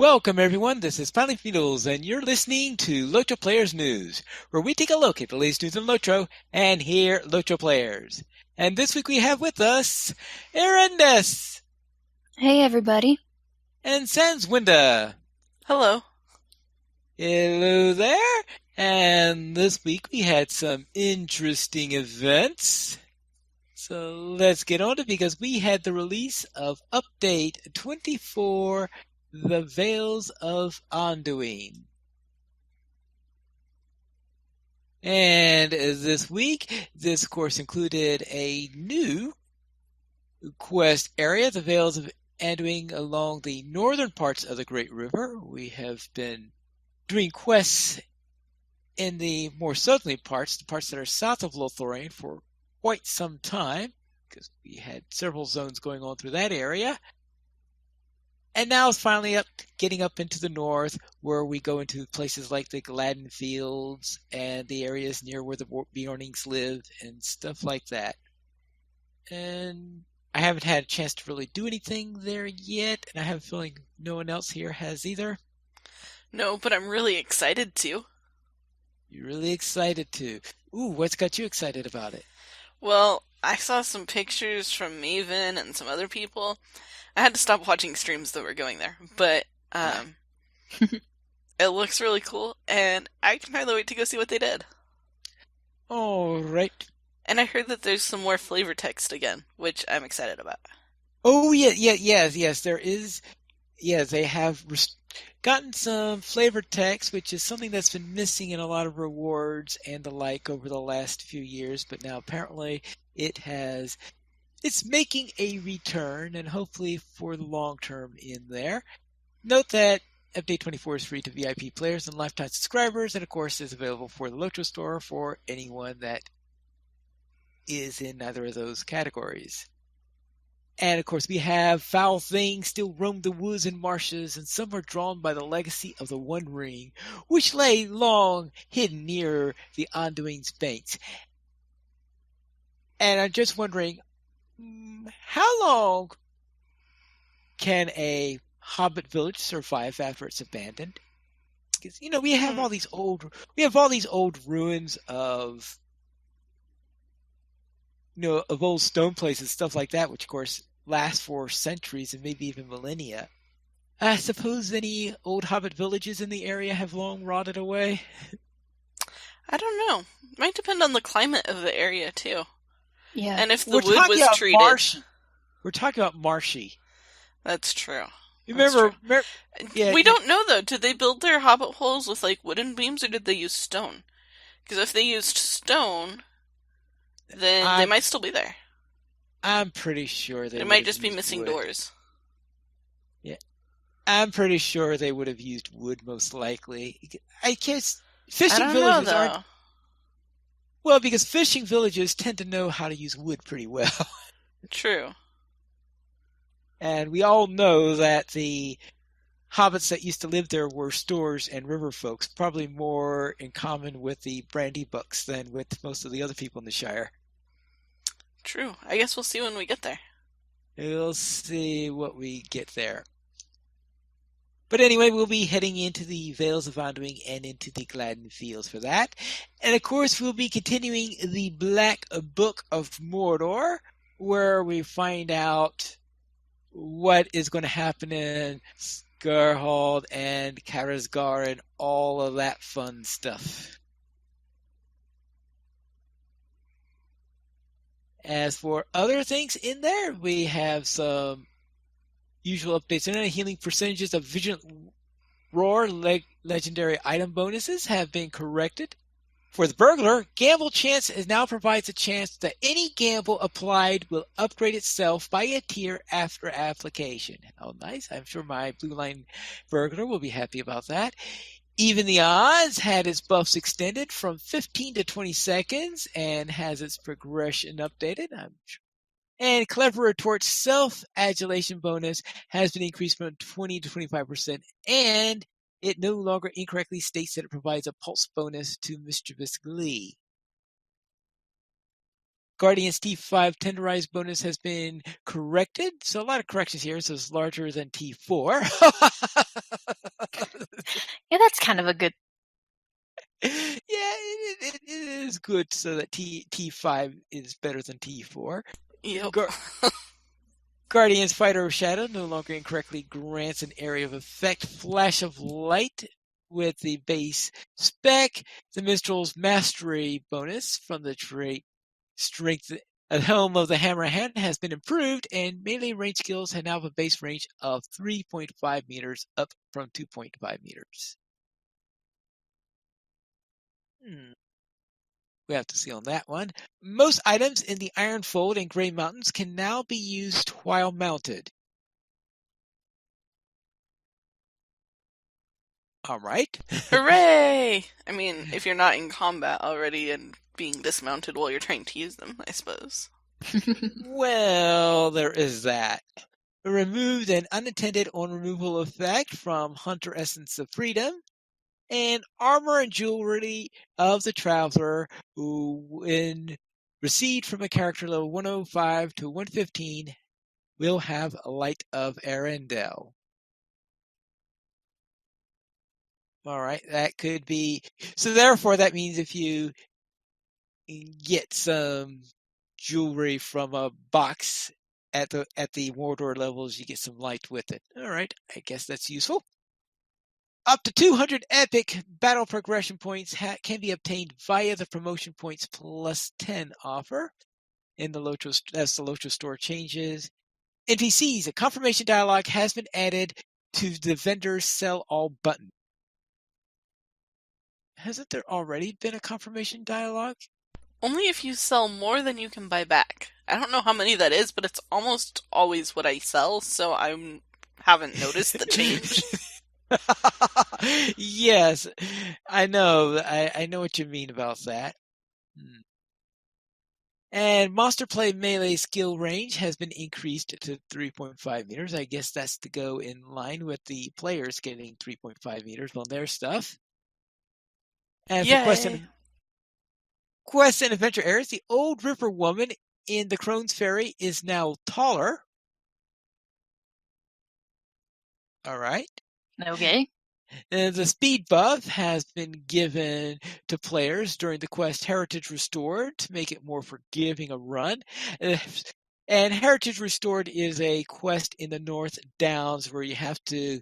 Welcome everyone, this is Finally Beatles, and you're listening to LOTRO Players News, where we take a look at the latest news in LOTRO and hear LOTRO players. And this week we have with us Arendis Hey everybody. and Sanswinda. Hello. Hello there. And this week we had some interesting events. So let's get on to it because we had the release of Update 24, The Veils of Anduin. And this week, this course included a new quest area, the Vales of Anduin along the northern parts of the Great River. We have been doing quests in the more southerly parts, the parts that are south of Lothlorien, for quite some time, because we had several zones going on through that area. And now it's finally getting up into the north, where we go into places like the Gladden Fields and the areas near where the Bjornings live and stuff like that. And I haven't had a chance to really do anything there yet, and I have a feeling no one else here has either. No, but I'm really excited to. You're really excited to. Ooh, what's got you excited about it? Well, I saw some pictures from Maven and some other people. I had to stop watching streams that were going there, but it looks really cool, and I can hardly wait to go see what they did. All right. And I heard that there's some more flavor text again, which I'm excited about. Oh, yes, there is. Yeah, they have gotten some flavor text, which is something that's been missing in a lot of rewards and the like over the last few years, but now apparently it's making a return, and hopefully for the long term in there. Note that Update 24 is free to VIP players and lifetime subscribers, and of course is available for the LOTRO store for anyone that is in either of those categories. And of course we have foul things still roam the woods and marshes, and some are drawn by the legacy of the One Ring, which lay long hidden near the Anduin's banks. And I'm just wondering, how long can a hobbit village survive after it's abandoned? Because we have all these old ruins of of old stone places, stuff like that, which of course last for centuries and maybe even millennia. I suppose any old hobbit villages in the area have long rotted away. I don't know. Might depend on the climate of the area, too. Yeah. And if the We're wood talking was about treated. marshy. We're talking about marshy. That's true. Remember, yeah, We don't know, though. Did they build their hobbit holes with, wooden beams, or did they use stone? Because if they used stone, then they might still be there. I'm pretty sure they might just be missing wood. doors. Yeah. I'm pretty sure they would have used wood, most likely. I guess fishing villages aren't. Well, because fishing villages tend to know how to use wood pretty well. True. And we all know that the hobbits that used to live there were storers and river folks, probably more in common with the brandy bucks than with most of the other people in the Shire. True. I guess we'll see when we get there. We'll see what we get there. But anyway, we'll be heading into the Vales of Anduin and into the Gladden Fields for that. And of course, we'll be continuing the Black Book of Mordor, where we find out what is going to happen in Skarhald and Karazgar and all of that fun stuff. As for other things in there, we have some usual updates. And healing percentages of Vigilant Roar legendary item bonuses have been corrected. For the Burglar, Gamble Chance now provides a chance that any gamble applied will upgrade itself by a tier after application. Oh, nice. I'm sure my Blue Line Burglar will be happy about that. Even the Odds had its buffs extended from 15 to 20 seconds and has its progression updated. And Clever Retort's self-adulation bonus has been increased from 20 to 25%, and it no longer incorrectly states that it provides a pulse bonus to Mischievous Glee. Guardian's T5 tenderized bonus has been corrected. So a lot of corrections here. So it's larger than T4. Yeah, that's kind of a good. Yeah, it is good so that T5 is better than T4. Yep. Guardian's Fighter of Shadow no longer incorrectly grants an area of effect Flash of Light with the base spec. The Minstrel's Mastery bonus from the trait Strength at Helm of the Hammer Hand has been improved, and melee range skills have now have a base range of 3.5 meters, up from 2.5 meters. We have to see on that one. Most items in the Iron Fold and Grey Mountains can now be used while mounted. All right. Hooray! I mean, if you're not in combat already and being dismounted while you're trying to use them, I suppose. Well, there is that. Removed an unintended on-removal effect from Hunter Essence of Freedom. And armor and jewelry of the Traveler, when received from a character level 105 to 115, will have Light of Arendelle. All right, that could be. So therefore, that means if you get some jewelry from a box at the Mordor levels, you get some light with it. All right, I guess that's useful. Up to 200 epic battle progression points can be obtained via the promotion points plus 10 offer in the LOTRO, as the LOTRO store changes. NPCs, a confirmation dialogue has been added to the vendor's sell all button. Hasn't there already been a confirmation dialogue? Only if you sell more than you can buy back. I don't know how many that is, but it's almost always what I sell, so I haven't noticed the change. Yes, I know. I know what you mean about that. And Monster Play melee skill range has been increased to 3.5 meters. I guess that's to go in line with the players getting 3.5 meters on their stuff. And for quest and adventure areas, the old Ripper woman in the Crone's Ferry is now taller. All right. Okay. The speed buff has been given to players during the quest Heritage Restored to make it more forgiving a run. And Heritage Restored is a quest in the North Downs where you have to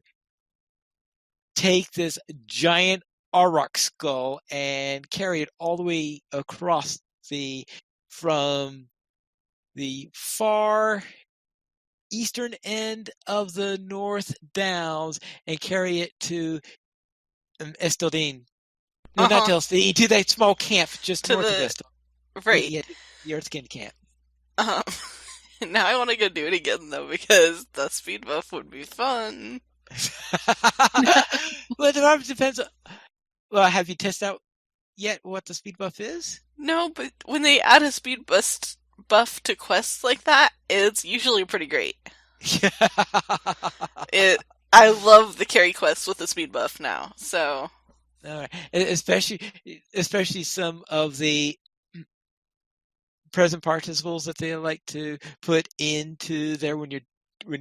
take this giant Auroch skull and carry it all the way across from the far eastern end of the North Downs and carry it to Estildine. No, not to Estildine, to that small camp just north of Estildine. Right. Yeah, the Earthskin camp. Now I want to go do it again, though, because the speed buff would be fun. Well, it depends. Well, have you tested out yet what the speed buff is? No, but when they add a speed buff to quests like that, it's usually pretty great. I love the carry quests with the speed buff now, so. Especially some of the present participles that they like to put into there when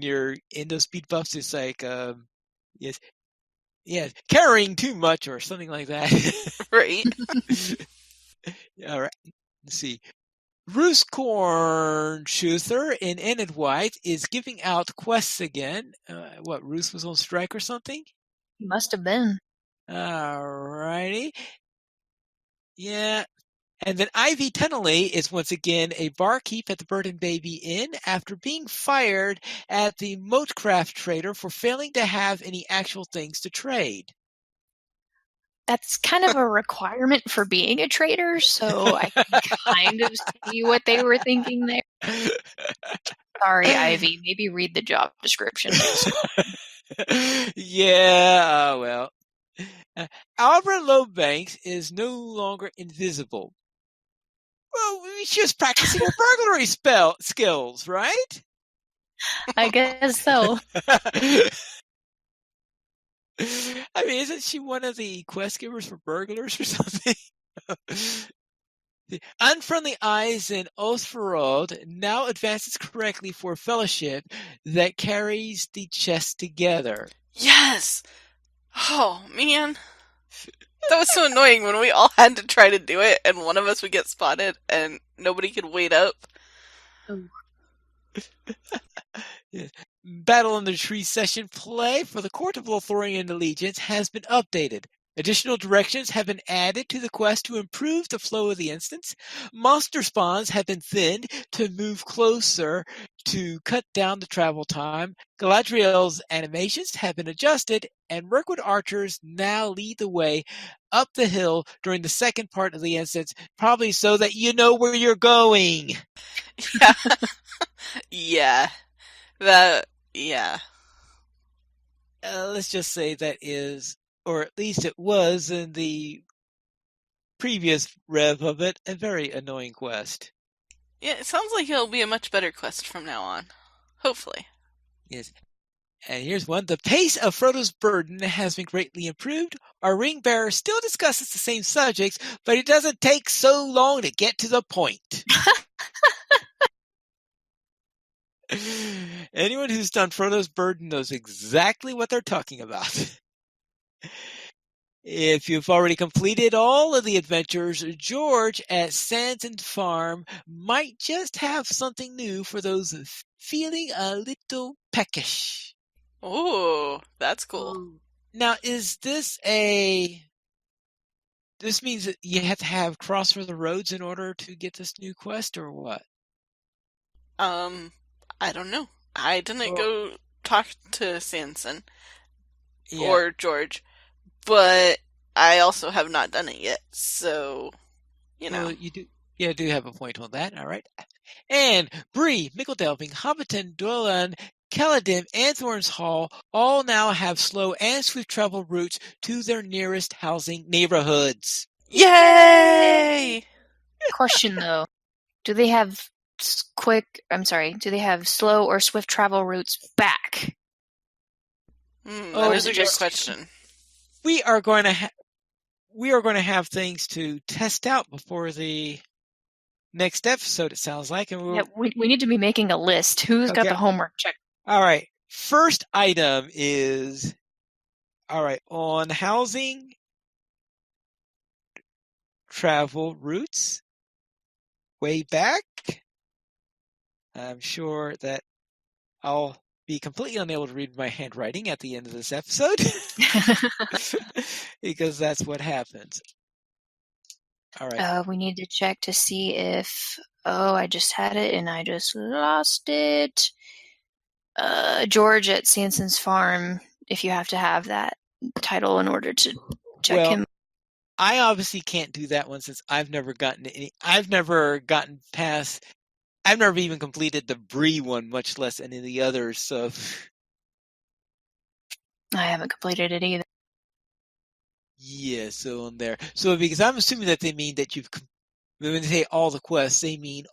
you're in those speed buffs. It's like carrying too much or something like that. Right. All right. Let's see. Rooscorn Schuther in Enid White is giving out quests again. Roos was on strike or something? He must have been. Alrighty. Yeah. And then Ivy Tunnelly is once again a barkeep at the Bird and Baby Inn after being fired at the Moatcraft Trader for failing to have any actual things to trade. That's kind of a requirement for being a trader, so I can kind of see what they were thinking there. Sorry, Ivy. Maybe read the job description. Yeah, well. Albert Lobanks is no longer invisible. Well, she was practicing her burglary skills, right? I guess so. I mean, isn't she one of the quest givers for burglars or something? The unfriendly eyes in Osferald now advances correctly for fellowship that carries the chest together. Yes! Oh, man. That was so annoying when we all had to try to do it and one of us would get spotted and nobody could wait up. Oh. Yes. Battle in the Tree session play for the Court of Lothlorien Allegiance has been updated. Additional directions have been added to the quest to improve the flow of the instance. Monster spawns have been thinned to move closer to cut down the travel time. Galadriel's animations have been adjusted, and Mirkwood archers now lead the way up the hill during the second part of the instance, probably so that you know where you're going. Yeah. Yeah. Yeah. Let's just say that is, or at least it was in the previous rev of it, a very annoying quest. Yeah, it sounds like it'll be a much better quest from now on. Hopefully. Yes. And here's one. The pace of Frodo's burden has been greatly improved. Our ring bearer still discusses the same subjects, but it doesn't take so long to get to the point. Anyone who's done Frodo's burden knows exactly what they're talking about. If you've already completed all of the adventures, George at Sanson Farm might just have something new for those feeling a little peckish. Ooh, that's cool. Now, is this a... This means that you have to have cross for the roads in order to get this new quest, or what? I don't know. I didn't go talk to Sanson Yeah. or George, but I also have not done it yet, so, you know. Well, you do have a point on that, all right. And Bree, Mickledelving, Hobbiton, Dolan, Caladim, and Thorns Hall all now have slow and swift travel routes to their nearest housing neighborhoods. Yay! Question though, do they have do they have slow or swift travel routes back? That is a good question. We are going to have things to test out before the next episode, it sounds like. And we need to be making a list. Who's got the homework check? All right. First item is, all right, on housing travel routes, way back. I'm sure that I'll be completely unable to read my handwriting at the end of this episode because that's what happens. All right. We need to check to see if... Oh, I just had it and I just lost it. George at Sanson's Farm, if you have to have that title in order to check him. I obviously can't do that one since I've never even completed the Bree one, much less any of the others, so... I haven't completed it either. Yeah, so on there. So because I'm assuming that they mean that when they say all the quests, they mean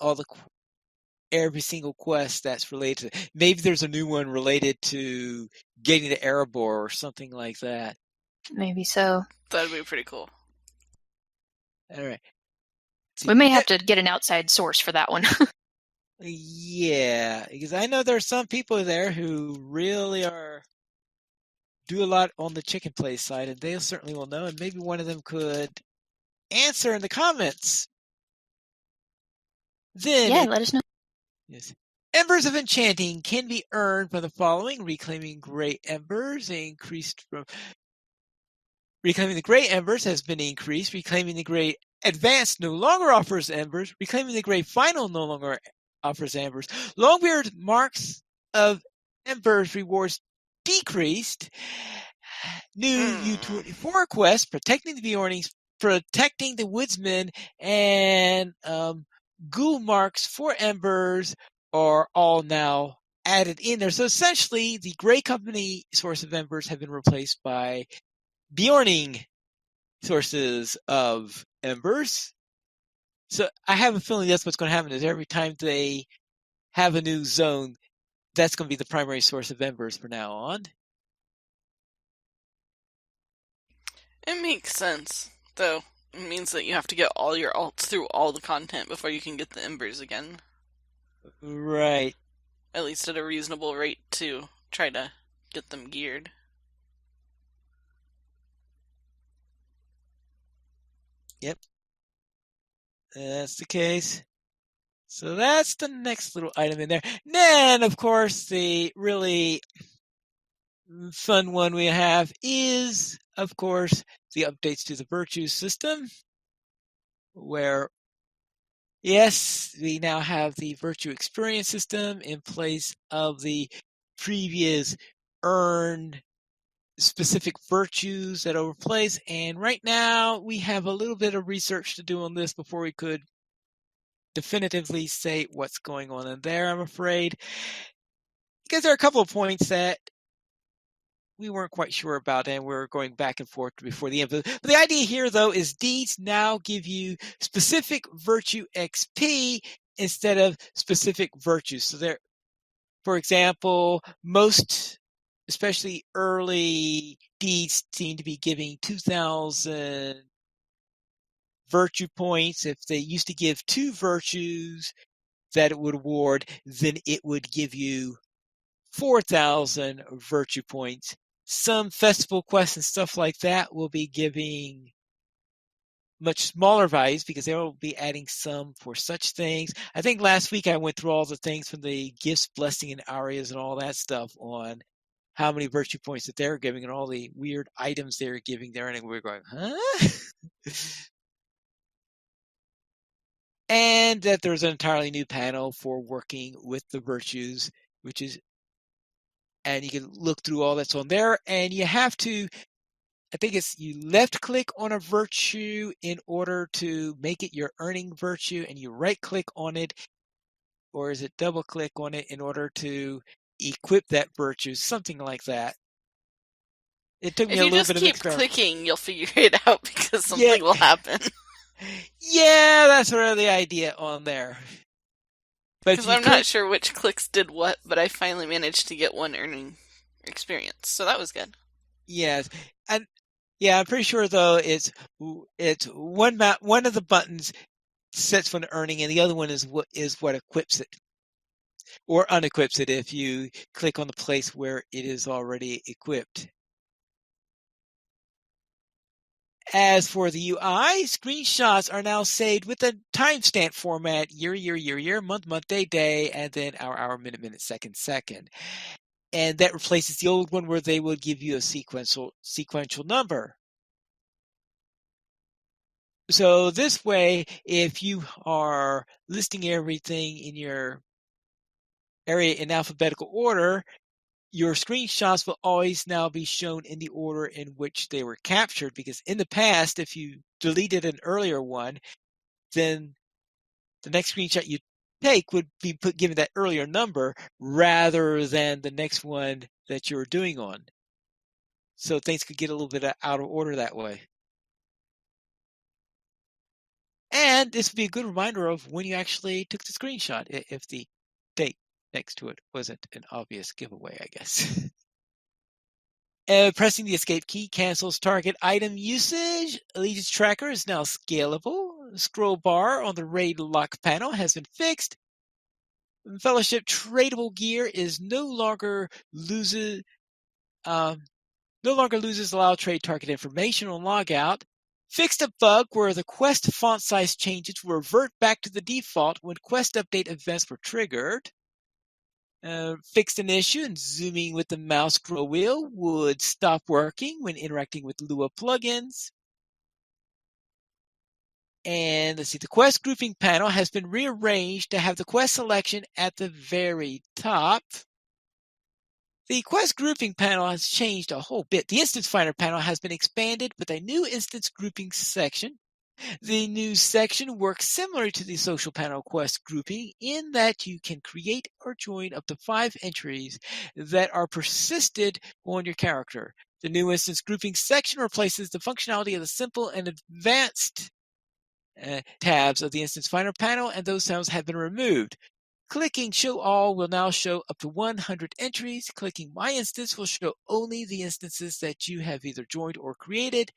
every single quest that's related to... Maybe there's a new one related to getting to Erebor or something like that. Maybe so. That'd be pretty cool. All right. We may have to get an outside source for that one. Yeah, because I know there are some people there who really do a lot on the chicken place side, and they certainly will know, and maybe one of them could answer in the comments. Then, let us know. Yes. Embers of Enchanting can be earned by the following: Reclaiming Great Embers Reclaiming the Great Embers has been increased. Reclaiming the Great Advanced no longer offers embers. Reclaiming the Great Final no longer offers embers. Longbeard Marks of Embers rewards decreased. New U24 quest, Protecting the Bjornings, Protecting the Woodsmen, and Ghoul Marks for Embers are all now added in there. So essentially, the Grey Company source of embers have been replaced by Bjorning sources of embers. So I have a feeling that's what's going to happen is every time they have a new zone, that's going to be the primary source of embers from now on. It makes sense, though. It means that you have to get all your alts through all the content before you can get the embers again. Right. At least at a reasonable rate to try to get them geared. Yep. That's the case. So that's the next little item in there. Then, of course, the really fun one we have is, of course, the updates to the virtue system, where, yes, we now have the virtue experience system in place of the previous earned specific virtues that are replaced. And right now, we have a little bit of research to do on this before we could definitively say what's going on in there, I'm afraid. Because there are a couple of points that we weren't quite sure about, and we're going back and forth before the end. But the idea here, though, is deeds now give you specific virtue XP instead of specific virtues. So there, for example, most, especially early deeds, seem to be giving 2,000 virtue points. If they used to give 2 virtues that it would award, then it would give you 4,000 virtue points. Some festival quests and stuff like that will be giving much smaller values because they will be adding some for such things. I think last week I went through all the things from the gifts, blessing, and arias and all that stuff on how many virtue points that they're giving and all the weird items they're giving there, and we're going, huh? And that there's an entirely new panel for working with the virtues, which is, and you can look through all that's on there, and you have to, I think it's, you left click on a virtue in order to make it your earning virtue, and you right click on it, or is it double click on it in order to equip that virtue, something like that. It took me If a you little just bit of keep experiment. clicking, you'll figure it out because Yeah, something will happen. yeah, that's sort of the idea on there. But if Because you I'm not click, sure which clicks did what, but I finally managed to get one earning experience, so that was good. yes, and yeah, I'm pretty sure though it's one one of the buttons sets for an earning, and the other one is what equips it or unequips it if you click on the place where it is already equipped. As for the UI, screenshots are now saved with a timestamp format: year, month, day, and then hour, minute, second. And that replaces the old one where they would give you a sequential number. So this way, if you are listing everything in your area in alphabetical order, your screenshots will always now be shown in the order in which they were captured, because in the past, if you deleted an earlier one, then the next screenshot you take would be given that earlier number rather than the next one that you're doing on. So things could get a little bit out of order that way. And this would be a good reminder of when you actually took the screenshot, if the date next to it wasn't an obvious giveaway, I guess. Pressing the escape key cancels target item usage. Allegiance tracker is now scalable. Scroll bar on the raid lock panel has been fixed. Fellowship tradable gear is no longer loses allow trade target information on logout. Fixed a bug where the quest font size changes will revert back to the default when quest update events were triggered. Fixed an issue and zooming with the mouse scroll wheel would stop working when interacting with Lua plugins. And let's see, the quest grouping panel has been rearranged to have the quest selection at the very top. The quest grouping panel has changed a whole bit. The instance finder panel has been expanded with a new instance grouping section. The new section works similar to the social panel quest grouping in that you can create or join up to 5 entries that are persisted on your character. The new instance grouping section replaces the functionality of the simple and advanced tabs of the instance finder panel, and those tabs have been removed. Clicking Show All will now show up to 100 entries. Clicking My Instance will show only the instances that you have either joined or created.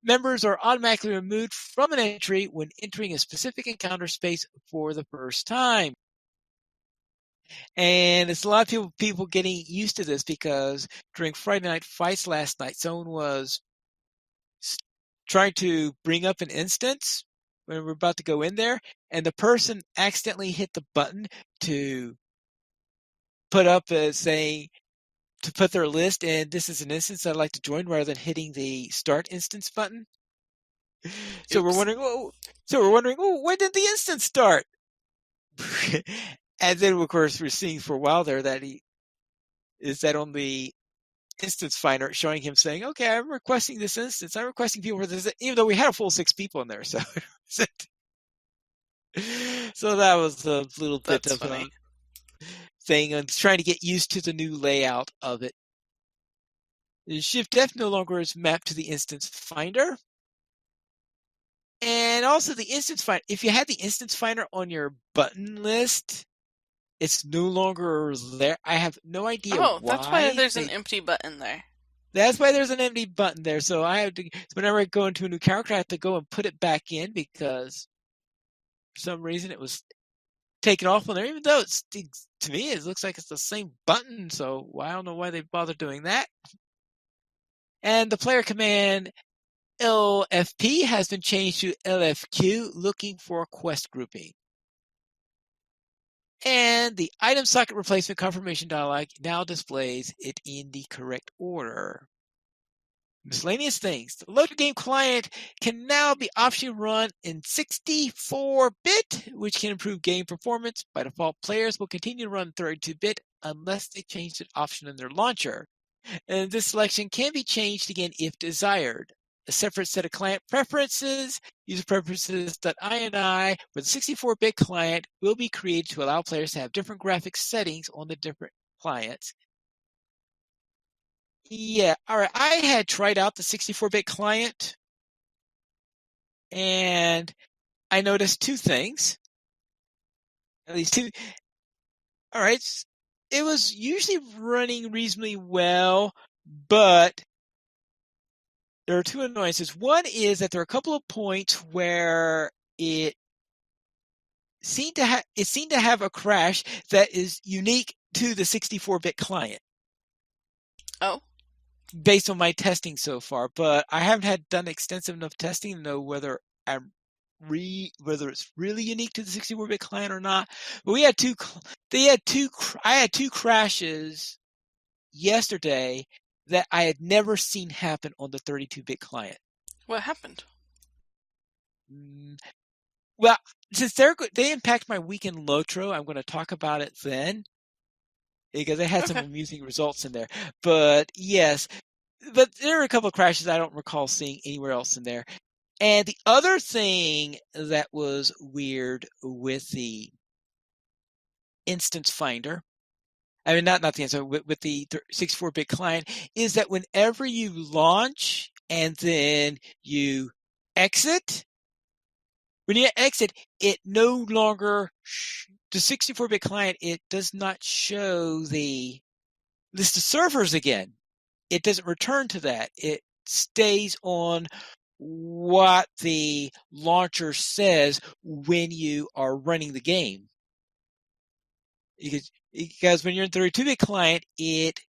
members are automatically removed from an entry when entering a specific encounter space for the first time. And it's a lot of people getting used to this because during Friday Night Fights last night, someone was trying to bring up an instance when we're about to go in there, and the person accidentally hit the button to put up saying to put their list, and this is an instance I'd like to join, rather than hitting the start instance button. So we're wondering, when did the instance start? And then, of course, we're seeing for a while there that he is that on the instance finder showing him saying, okay, I'm requesting this instance. I'm requesting people for this, even though we had a full 6 people in there. So, so that was a little bit That's of funny. a thing and trying to get used to the new layout of it. The Shift F no longer is mapped to the instance finder. And also the instance finder, if you had the instance finder on your button list, it's no longer there. I have no idea Oh, that's why why. there's an empty button there. That's why there's an empty button there. So I have to, whenever I go into a new character, I have to go and put it back in because for some reason it was taken off on there, even though it's, to me, it looks like it's the same button. So I don't know why they bother doing that. And the player command LFP has been changed to LFQ, looking for quest grouping. And the item socket replacement confirmation dialog now displays it in the correct order. Miscellaneous things. The LOTRO game client can now be optionally run in 64-bit, which can improve game performance. By default, players will continue to run 32-bit unless they change the option in their launcher. And this selection can be changed again if desired. A separate set of client preferences, user preferences.ini, for the 64-bit client will be created to allow players to have different graphics settings on the different clients. Yeah, all right. I had tried out the 64-bit client, and I noticed 2 things. At least 2. All right. It was usually running reasonably well, but there are 2 annoyances. One is that there are a couple of points where it seemed to have a crash that is unique to the 64-bit client. Oh. Based on my testing so far, but I haven't done extensive enough testing to know whether whether it's really unique to the 64-bit client or not. But I had 2 crashes yesterday that I had never seen happen on the 32-bit client. What happened? Well, since they impact my weekend LOTRO, I'm going to talk about it then because I had some amusing results in there. But yes, but there are a couple of crashes I don't recall seeing anywhere else in there. And the other thing that was weird with the instance finder, I mean, not the instance, with the 64-bit client, is that whenever you launch and then you exit, when you exit, it no longer, the 64-bit client, it does not show the list of servers again. It doesn't return to that. It stays on what the launcher says when you are running the game. Because when you're in 32-bit client, it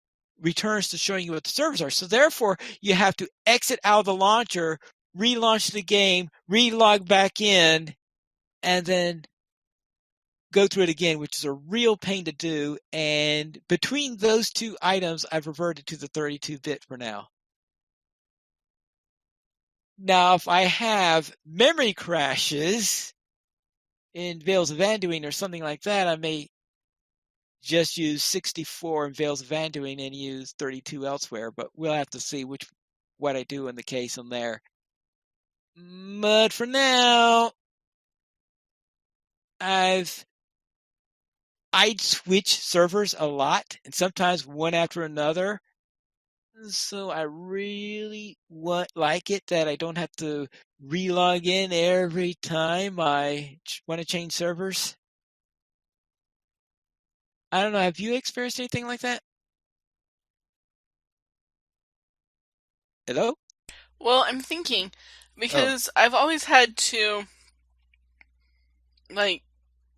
returns to showing you what the servers are. So therefore, you have to exit out of the launcher, relaunch the game, relog back in, and then go through it again, which is a real pain to do. And between those 2 items, I've reverted to the 32-bit for now. Now, if I have memory crashes in Veils of Anduin or something like that, I may just use 64 in Veils of Anduin and use 32 elsewhere, but we'll have to see what I do in the case on there. But for now, I'd switch servers a lot, and sometimes one after another. So I really like it that I don't have to relog in every time I want to change servers. I don't know. Have you experienced anything like that? Hello? Well, I'm thinking, because I've always had to,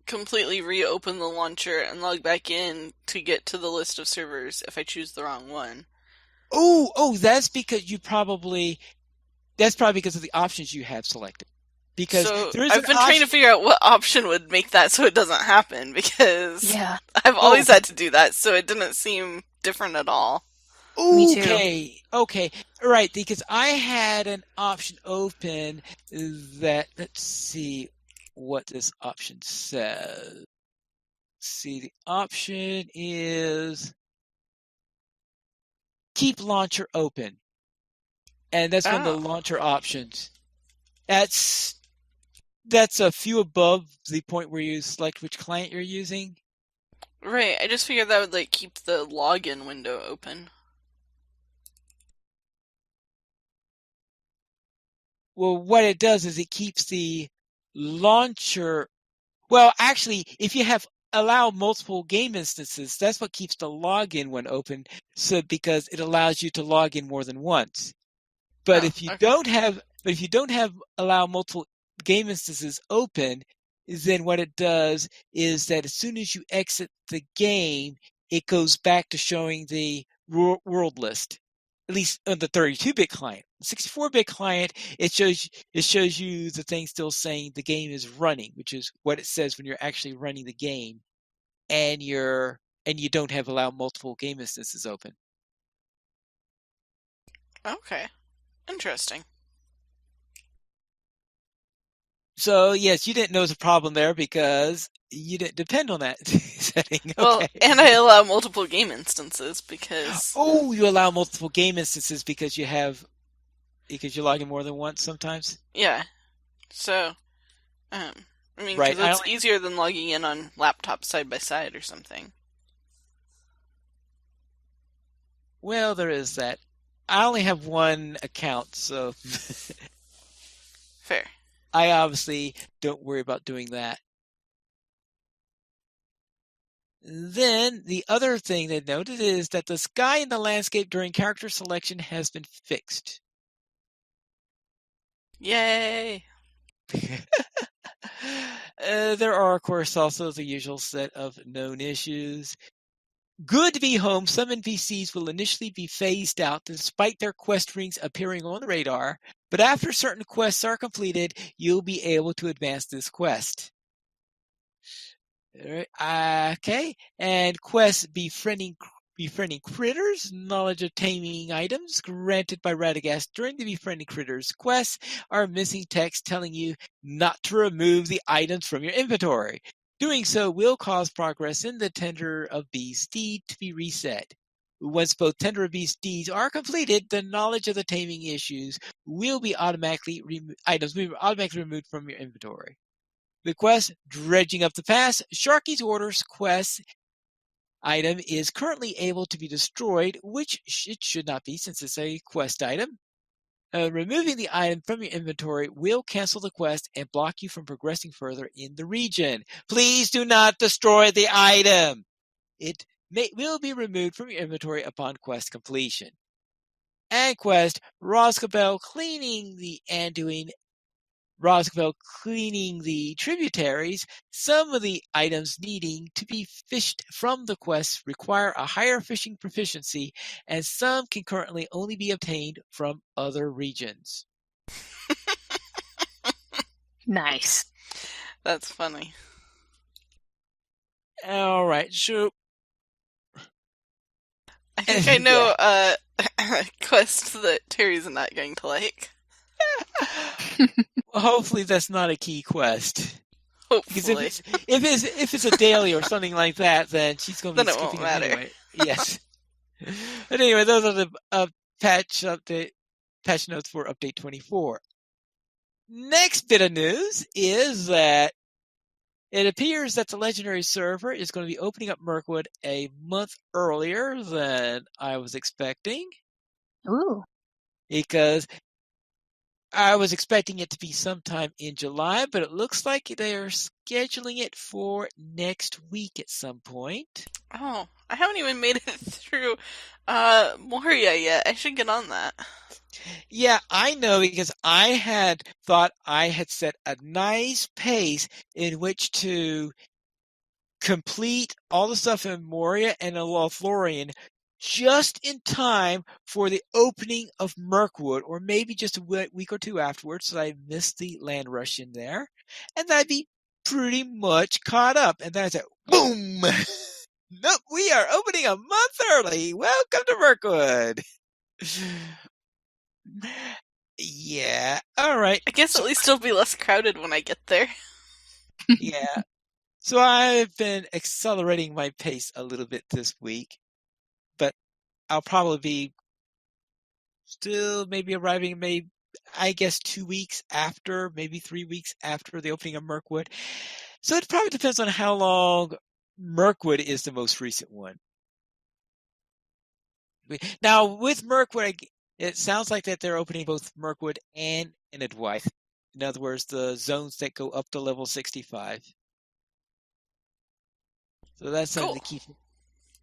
completely reopen the launcher and log back in to get to the list of servers if I choose the wrong one. That's because that's probably because of the options you have selected. Because So there is an I've been trying to option. figure out what option would make that so it doesn't happen, because I've always had to do that, so it didn't seem different at all. Me too. Okay. Right, because I had an option open that, let's see what this option says. See, the option is keep launcher open. And that's one of the launcher options. That's a few above the point where you select which client you're using. Right, I just figured that would keep the login window open. Well, what it does is it keeps the launcher. Well, actually, if you have allow multiple game instances, that's what keeps the login one open. So because it allows you to log in more than once. But if you don't have allow multiple game instances open, then what it does is that as soon as you exit the game, it goes back to showing the world list. At least on the 32-bit client. The 64-bit client, it shows you the thing still saying the game is running, which is what it says when you're actually running the game, and you don't have allow multiple game instances open. Okay. Interesting. So, yes, you didn't know it was a problem there because you didn't depend on that setting. Okay. Well, and I allow multiple game instances because... Oh, you allow multiple game instances because you log in more than once sometimes? Yeah. So, because right. it's easier than logging in on laptops side by side or something. Well, there is that. I only have one account, so... Fair. I obviously don't worry about doing that. Then, the other thing they noted is that the sky in the landscape during character selection has been fixed. Yay! There are, of course, also the usual set of known issues. Good to be home, some NPCs will initially be phased out despite their quest rings appearing on the radar, but after certain quests are completed, you'll be able to advance this quest. Okay, and quests befriending critters, knowledge of taming items granted by Radagast during the befriending critters quests are missing text telling you not to remove the items from your inventory. Doing so will cause progress in the Tender of Beast deed to be reset. Once both Tender of Beast deeds are completed, the knowledge of the taming issues will be automatically removed from your inventory. The quest, Dredging Up the Past, Sharky's Orders quest item is currently able to be destroyed, which it should not be since it's a quest item. Removing the item from your inventory will cancel the quest and block you from progressing further in the region. Please do not destroy the item. It will be removed from your inventory upon quest completion. And quest, Roscabel cleaning the tributaries. Some of the items needing to be fished from the quest require a higher fishing proficiency, and some can currently only be obtained from other regions. Nice. That's funny. All right, so I think I know a quest that Terry's not going to like. Well, hopefully that's not a key quest. Hopefully. Because if it's a daily or something like that, then she's going to be skipping it anyway. Yes. But anyway, those are the patch notes for update 24. Next bit of news is that it appears that the Legendary server is going to be opening up Mirkwood a month earlier than I was expecting. Ooh. Because I was expecting it to be sometime in July, but it looks like they are scheduling it for next week at some point. Oh, I haven't even made it through Moria yet. I should get on that. Yeah, I know because I had thought I had set a nice pace in which to complete all the stuff in Moria and in Lothlorien just in time for the opening of Mirkwood, or maybe just a week or two afterwards, so I missed the land rush in there, and then I'd be pretty much caught up. And then I said, boom! Nope, we are opening a month early. Welcome to Mirkwood. Yeah, all right. I guess So, at least it'll be less crowded when I get there. yeah. So I've been accelerating my pace a little bit this week, but I'll probably be still maybe arriving I guess 2 weeks after, maybe 3 weeks after the opening of Mirkwood. So it probably depends on how long Mirkwood is the most recent one. Now with Mirkwood, it sounds like that they're opening both Mirkwood and Inedwythe. In other words, the zones that go up to level 65. So that's something Cool. to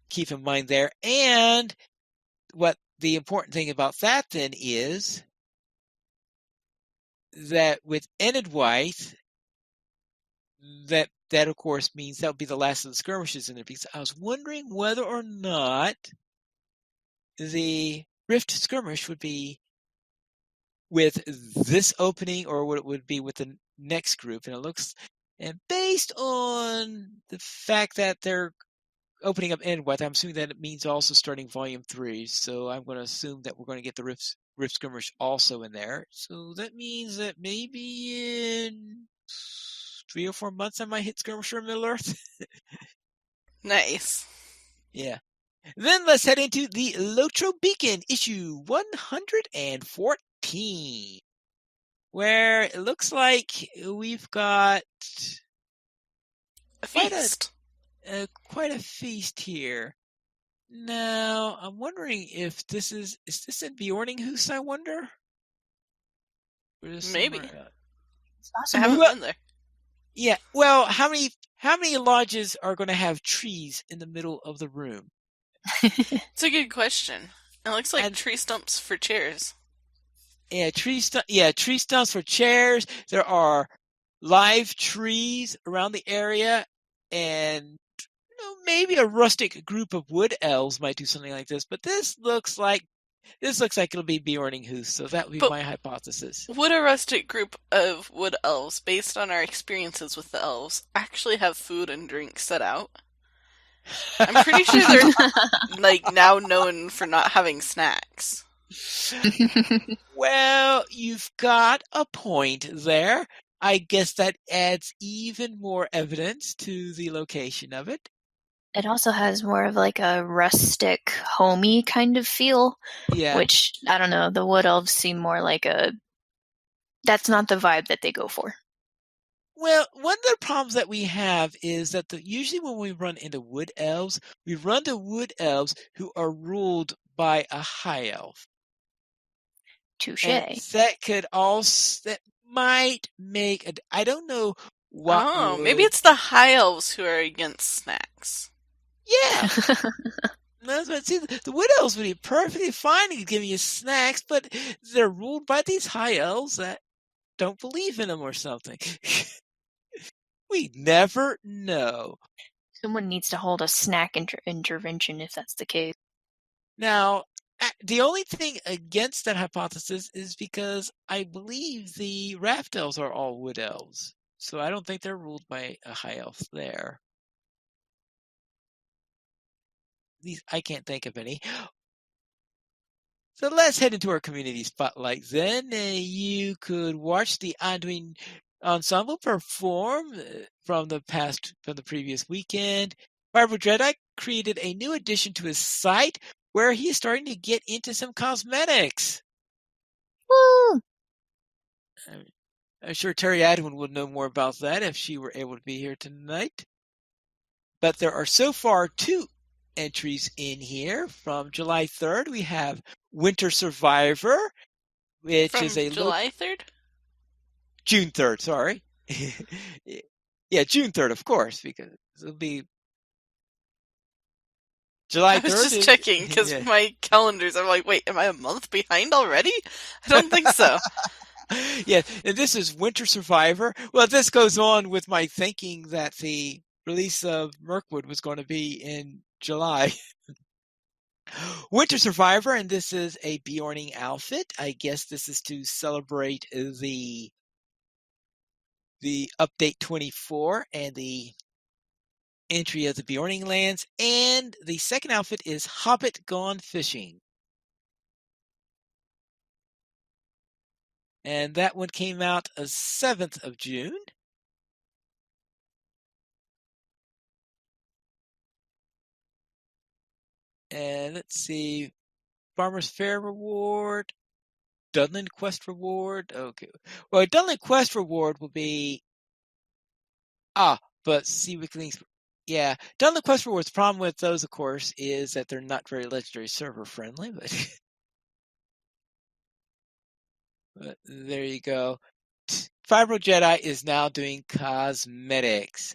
keep in mind there. And what the important thing about that then is that with Enidwythe, that of course means that'll be the last of the skirmishes in it. Because I was wondering whether or not the Rift skirmish would be with this opening or what it would be with the next group. And based on the fact that they're opening up Enidwythe, I'm assuming that it means also starting Volume 3. So I'm going to assume that we're going to get the Rift skirmish also in there. So that means that maybe in 3 or 4 months I might hit Skirmisher in Middle Earth. Nice. Yeah. Then let's head into the LOTRO Beacon, issue 114, where it looks like we've got A quite feast. quite a feast here. Now, I'm wondering if this is this in Bjorninghus, I wonder? Or is this Maybe. somewhere else? I haven't Well, been there. yeah. Well, how many lodges are going to have trees in the middle of the room? It's a good question. It looks like And tree stumps for chairs. yeah, tree stumps for chairs. There are live trees around the area, and maybe a rustic group of wood elves might do something like this. But this looks like it'll be Bjorninghus, so that would be But my hypothesis. would a rustic group of wood elves, based on our experiences with the elves, actually have food and drink set out? I'm pretty sure they're now known for not having snacks. Well, you've got a point there. I guess that adds even more evidence to the location of it. It also has more of like a rustic, homey kind of feel, Yeah. which, I don't know, the wood elves seem more like that's not the vibe that they go for. Well, one of the problems that we have is that usually when we run into wood elves, we run into wood elves who are ruled by a high elf. Touche. And that might make I don't know what Oh, would. maybe it's the high elves who are against snacks. Yeah. That's what, see, the wood elves would be perfectly fine in giving you snacks, but they're ruled by these high elves that don't believe in them or something. We never know. Someone needs to hold a snack intervention if that's the case. Now, the only thing against that hypothesis is because I believe the raft elves are all wood elves. So I don't think they're ruled by a high elf there. At least I can't think of any. So let's head into our community spotlight then. You could watch the Anduin ensemble perform from the previous weekend. Barbara Dreadeye created a new addition to his site where he is starting to get into some cosmetics. Woo! I'm sure Terry Adwin would know more about that if she were able to be here tonight. But there are so far 2 entries in here. From July 3rd, we have Winter Survivor, which From is a July 3rd? June 3rd, sorry. Yeah, June 3rd, of course, because it'll be July I was 3rd just is checking because yeah. my calendars. I'm like, wait, am I a month behind already? I don't think so. Yeah, and this is Winter Survivor. Well, this goes on with my thinking that the release of Mirkwood was going to be in July. Winter Survivor, and this is a Bjorning outfit. I guess this is to celebrate the update 24 and the entry of the Bjorning lands. And the second outfit is Hobbit Gone Fishing. And that one came out on 7th of June. And let's see, Farmer's Fair reward, Dunland Quest reward. Okay. Well, Dunland Quest reward will be but see weaklings. Yeah, Dunland Quest rewards. Problem with those, of course, is that they're not very legendary server friendly. But there you go. Fibro Jedi is now doing cosmetics,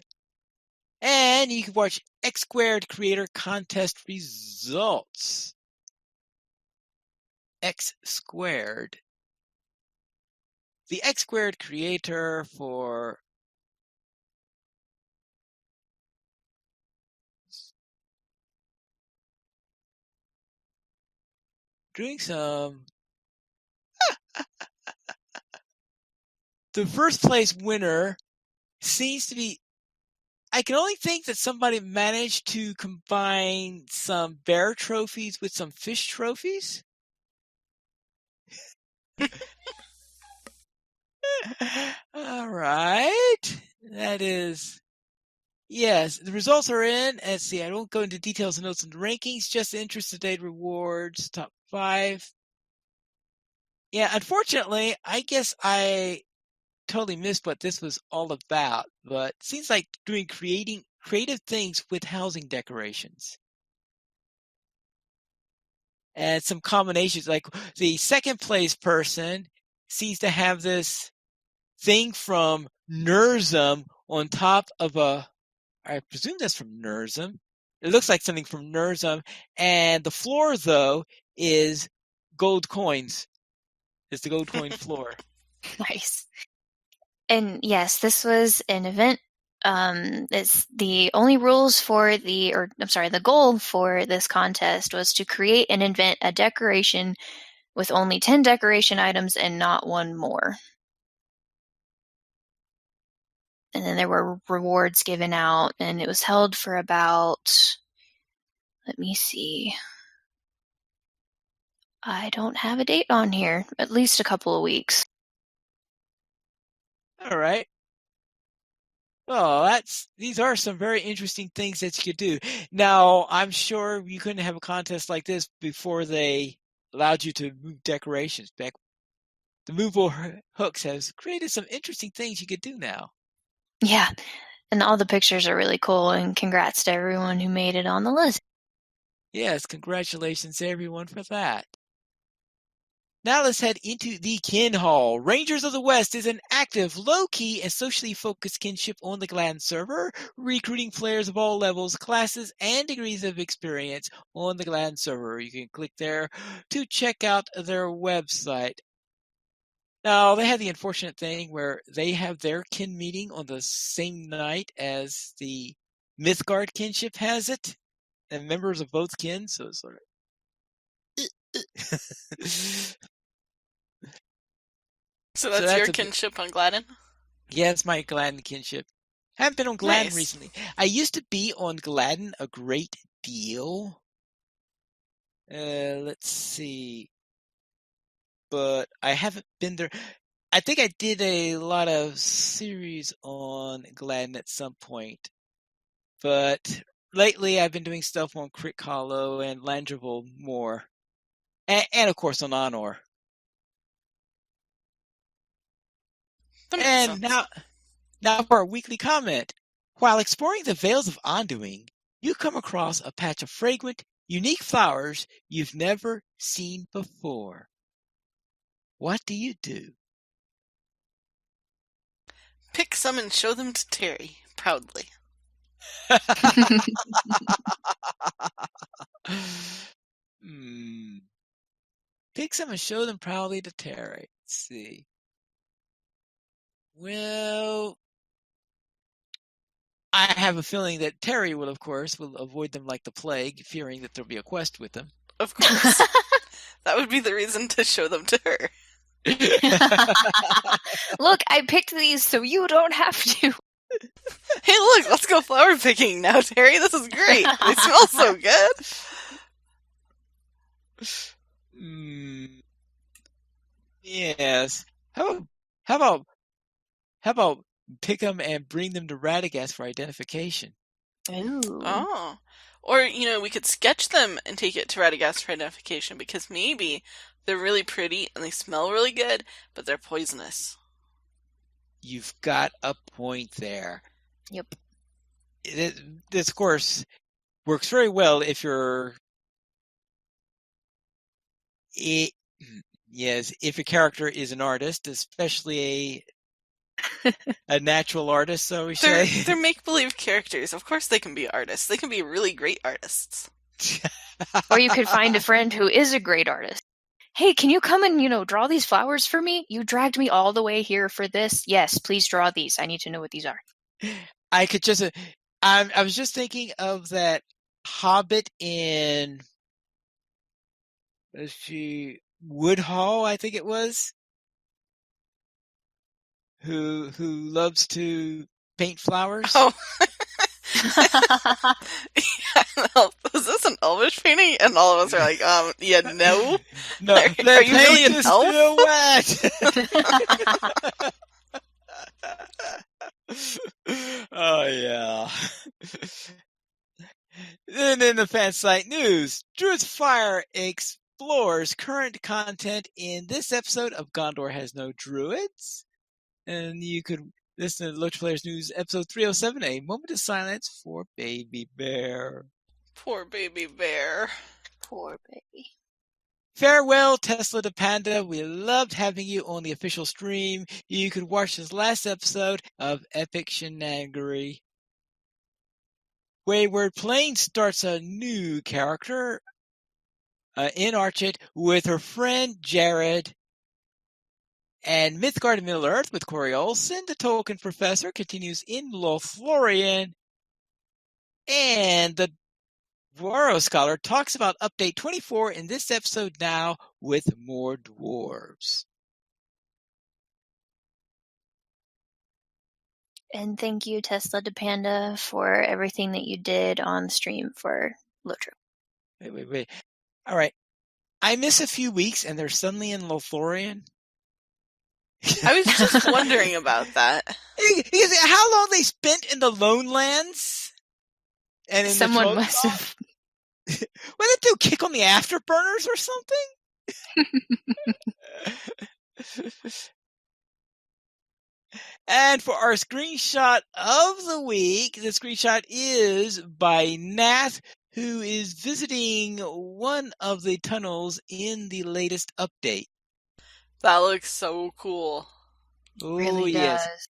and you can watch X Squared Creator Contest results. X Squared. The X Squared creator for doing some. The first place winner seems to be. I can only think that somebody managed to combine some bear trophies with some fish trophies. All right. That is. Yes, the results are in. Let's see, I won't go into details and notes and rankings, just the interest to date rewards, top 5. Yeah, unfortunately, I guess I totally missed what this was all about, but it seems like creating creative things with housing decorations. And some combinations, like the second place person seems to have this thing from Nurzum on top of I presume that's from Nurzum. It looks like something from Nurzum. And the floor, though, is gold coins. It's the gold coin floor. Nice. And yes, this was an event. It's the only rules for the goal for this contest was to create and invent a decoration with only 10 decoration items and not one more. And then there were rewards given out, and it was held for about, let me see. I don't have a date on here, at least a couple of weeks. All right. Well, these are some very interesting things that you could do. Now, I'm sure you couldn't have a contest like this before they allowed you to move decorations back. The movable hooks has created some interesting things you could do now. Yeah, and all the pictures are really cool, and congrats to everyone who made it on the list. Yes, congratulations to everyone for that. Now let's head into the Kin Hall. Rangers of the West is an active, low-key, and socially focused kinship on the Gladden server, recruiting players of all levels, classes, and degrees of experience on the Gladden server. You can click there to check out their website. Now, they have the unfortunate thing where they have their kin meeting on the same night as the Mythgard kinship has it, and members of both kin, so it's sort of So so that's that's your a bit. kinship on Gladden? Yeah, it's my Gladden kinship. Haven't been on Gladden Nice. recently. I used to be on Gladden a great deal. Let's see. But I haven't been there. I think I did a lot of series on Gladden at some point. But lately I've been doing stuff on Crit Hollow and Landrable more. And of course on Honor. That makes And sense. now for our weekly comment. While exploring the Vales of Anduin, you come across a patch of fragrant, unique flowers you've never seen before. What do you do? Pick some and show them to Terry, proudly. Pick some and show them proudly to Terry. Let's see. Well, I have a feeling that Terry will, of course, avoid them like the plague, fearing that there'll be a quest with them. Of course. That would be the reason to show them to her. Look, I picked these so you don't have to. Hey, look, let's go flower picking now, Terry. This is great. They smell so good. Yes. How about pick them and bring them to Radagast for identification? Ooh. Oh. Or, we could sketch them and take it to Radagast for identification, because maybe they're really pretty and they smell really good, but they're poisonous. You've got a point there. Yep. This, of course, works very well if you're... if your character is an artist, especially a natural artist, so we say. They're make-believe characters. Of course they can be artists. They can be really great artists. Or you could find a friend who is a great artist. Hey, can you come and, draw these flowers for me? You dragged me all the way here for this. Yes, please draw these. I need to know what these are. I could just... I was just thinking of that hobbit in... Let's see... Woodhall, I think it was, who loves to paint flowers. Oh. Was this an Elvish painting? And all of us are like, yeah, no. No, are you really an elf? Oh, yeah. Then in the fan site news, Druid's Fire explores current content in this episode of Gondor Has No Druids. And you could listen to LOTRO Players News episode 307, A Moment of Silence for Baby Bear. Poor baby bear. Poor baby. Farewell, Tesla to Panda. We loved having you on the official stream. You could watch this last episode of Epic Shenanigans. Wayward Plains starts a new character in Archit with her friend Jared. And Mythgard in Middle-earth with Corey Olsen, the Tolkien professor, continues in Lothlorien. And the Dwarrow Scholar talks about Update 24 in this episode now with more dwarves. And thank you, Tesla to Panda, for everything that you did on the stream for LOTRO. Wait. All right. I miss a few weeks and they're suddenly in Lothlorien. I was just wondering about that. How long they spent in the Lone Lands? And in Someone must have. What did they do? Kick on the afterburners or something? And for our screenshot of the week, the screenshot is by Nath, who is visiting one of the tunnels in the latest update. That looks so cool. Oh, Really yes. does.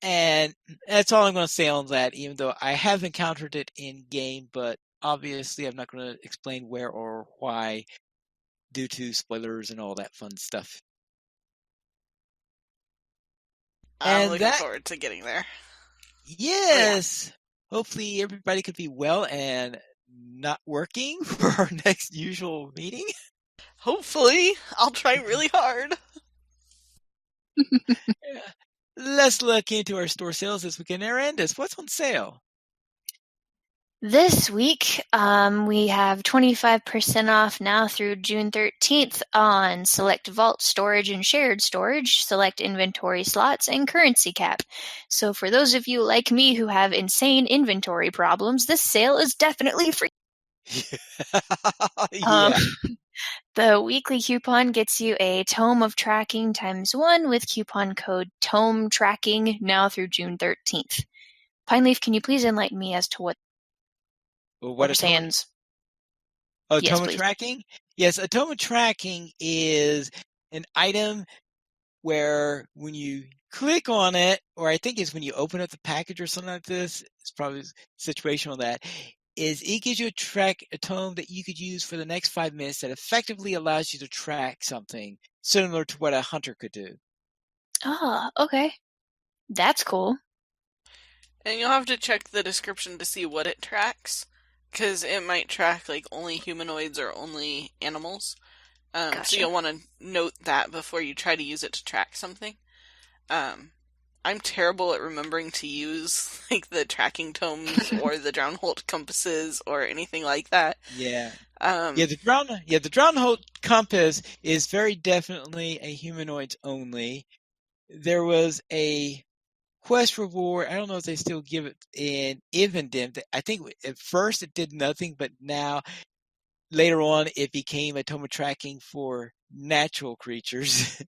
And that's all I'm going to say on that, even though I have encountered it in game, but obviously I'm not going to explain where or why due to spoilers and all that fun stuff. I'm looking forward to getting there. Yes! Oh, yeah. Hopefully everybody could be well and not working for our next usual meeting. Hopefully. I'll try really hard. Yeah. Let's look into our store sales this weekend. Arandis, what's on sale? This week, we have 25% off now through June 13th on select vault storage and shared storage, select inventory slots, and currency cap. So for those of you like me who have insane inventory problems, this sale is definitely free. Yeah. The weekly coupon gets you a Tome of Tracking ×1 with coupon code Tome Tracking now through June 13th. Pineleaf, can you please enlighten me as to what What stands? Oh, yes, Tome of Tracking? Yes, a Tome of Tracking is an item where when you click on it, or I think it's when you open up the package or something like this, it's probably situational that is it gives you a tome that you could use for the next 5 minutes that effectively allows you to track something similar to what a hunter could do. Oh, okay. That's cool. And you'll have to check the description to see what it tracks, because it might track like only humanoids or only animals. So Gotcha. you'll want to note that before you try to use it to track something. I'm terrible at remembering to use like the tracking tomes or the Drownholt compasses or anything like that. Yeah. Um, the Drownholt compass is very definitely a humanoids only. There was a quest reward. I don't know if they still give it in Ivendim. I think at first it did nothing, but now later on it became a tome of tracking for natural creatures.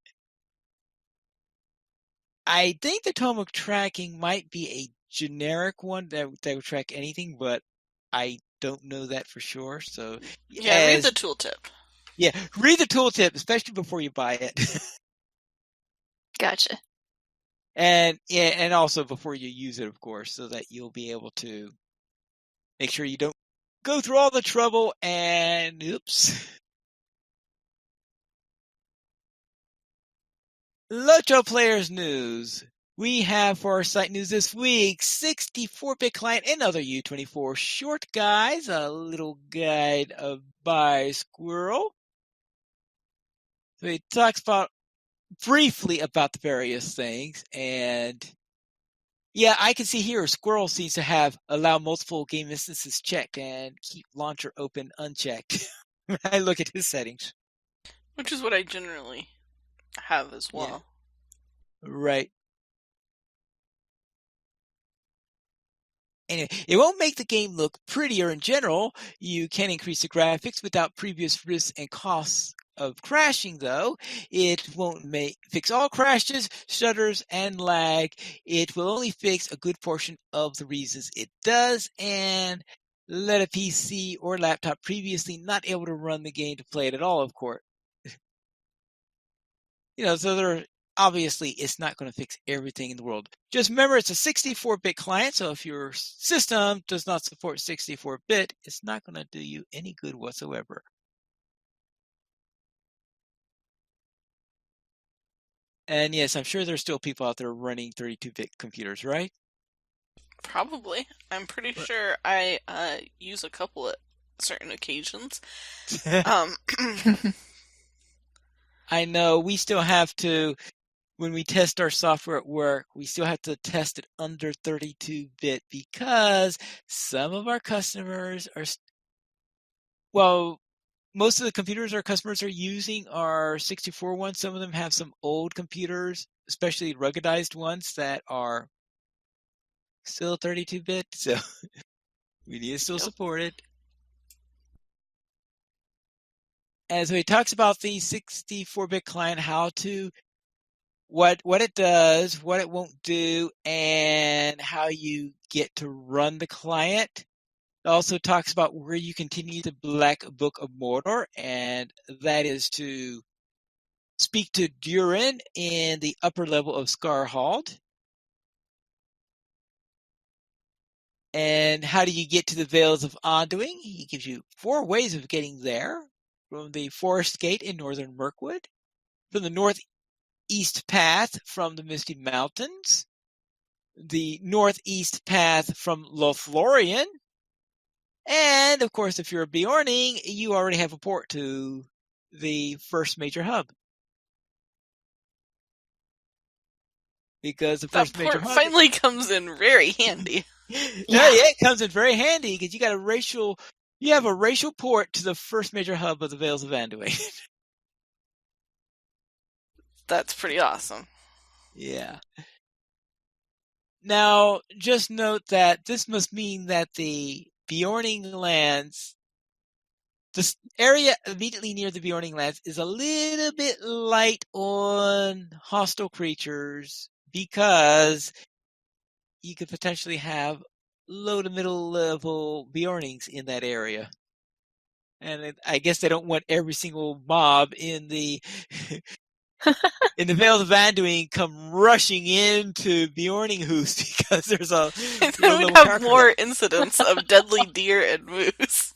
I think the tome of tracking might be a generic one that would track anything, but I don't know that for sure. So yeah, read the tooltip. Yeah, read the tooltip, especially before you buy it. Gotcha. And also before you use it, of course, so that you'll be able to make sure you don't go through all the trouble and oops. LOTRO Players News. We have for our site news this week 64-bit client and other U24 short guides, a little guide by Squirrel. So he talks briefly about the various things, and yeah, I can see here Squirrel seems to have allow multiple game instances checked and keep launcher open unchecked. When I look at his settings. Which is what I generally have as well. Yeah. Right. Anyway, it won't make the game look prettier in general. You can increase the graphics without previous risks and costs of crashing, though. It won't fix all crashes, stutters, and lag. It will only fix a good portion of the reasons it does, and let a PC or laptop previously not able to run the game to play it at all, of course. So obviously it's not going to fix everything in the world. Just remember it's a 64-bit client, so if your system does not support 64-bit, it's not going to do you any good whatsoever. And yes, I'm sure there's still people out there running 32-bit computers, right? Probably. I'm pretty sure I use a couple at certain occasions. I know we still have to, when we test our software at work, we still have to test it under 32-bit because some of our customers are, most of the computers our customers are using are 64 ones. Some of them have some old computers, especially ruggedized ones that are still 32-bit. So we need to still support it. And so he talks about the 64-bit client, what it does, what it won't do, and how you get to run the client. It also talks about where you continue the Black Book of Mordor, and that is to speak to Durin in the upper level of Skarhald. And how do you get to the Vales of Anduin? He gives you 4 ways of getting there. From the Forest Gate in northern Mirkwood, from the northeast path from the Misty Mountains, the northeast path from Lothlorien, and of course, if you're a Bjorning, you already have a port to the first major hub. Because the first major hub finally comes in very handy. Yeah, it comes in very handy because you have a racial port to the first major hub of the Vales of Anduin. That's pretty awesome. Yeah. Now, just note that this must mean that the Bjorning lands, the area immediately near the Bjorning lands is a little bit light on hostile creatures because you could potentially have low to middle level Bjornings in that area. And I guess they don't want every single mob in the in the Vales of Anduin come rushing into Bjorninghus because there's a And then we'd low-level have character more incidents of deadly deer and moose.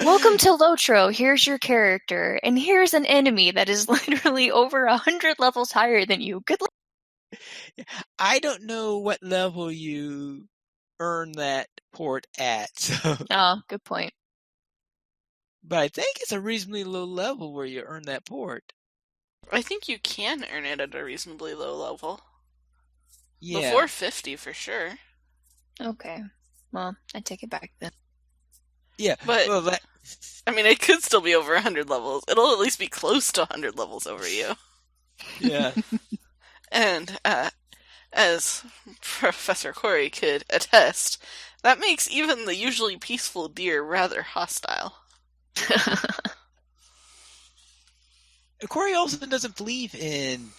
Welcome to LOTRO. Here's your character, and here's an enemy that is literally over 100 levels higher than you. Good luck. I don't know what level you earn that port at, so, Oh, good point. but I think it's a reasonably low level where you earn that port. I think you can earn it at a reasonably low level. Yeah. Before 50 for sure. Okay. Well, I take it back then. Yeah, But well, that, I mean, it could still be over 100 levels. It'll at least be close to 100 levels over you. yeah. And as Professor Corey could attest, that makes even the usually peaceful deer rather hostile. Corey also doesn't believe in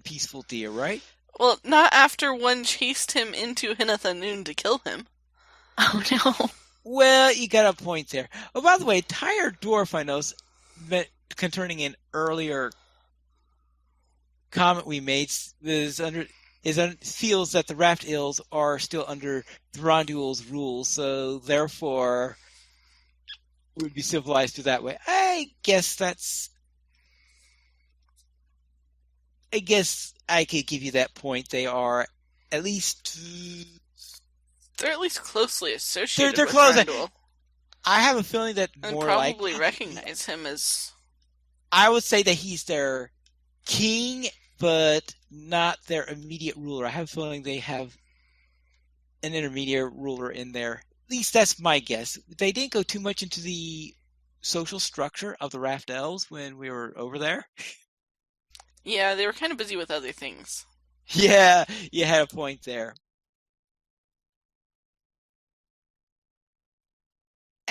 peaceful deer, right? Well, not after one chased him into Hinathanun to kill him. Oh no. Well, you got a point there. Oh, by the way, Tired Dwarf, I know, concerning an earlier comment we made, feels that the Raft Ills are still under Thranduil's rules, so therefore would be civilized through that way. I guess I could give you that point. They are at least. They're at least closely associated They're with close. Thranduil. I have a feeling that And more probably recognize him as. I would say that he's their king, but not their immediate ruler. I have a feeling they have an intermediate ruler in there. At least that's my guess. They didn't go too much into the social structure of the Raft Elves when we were over there. Yeah, they were kind of busy with other things. Yeah, you had a point there.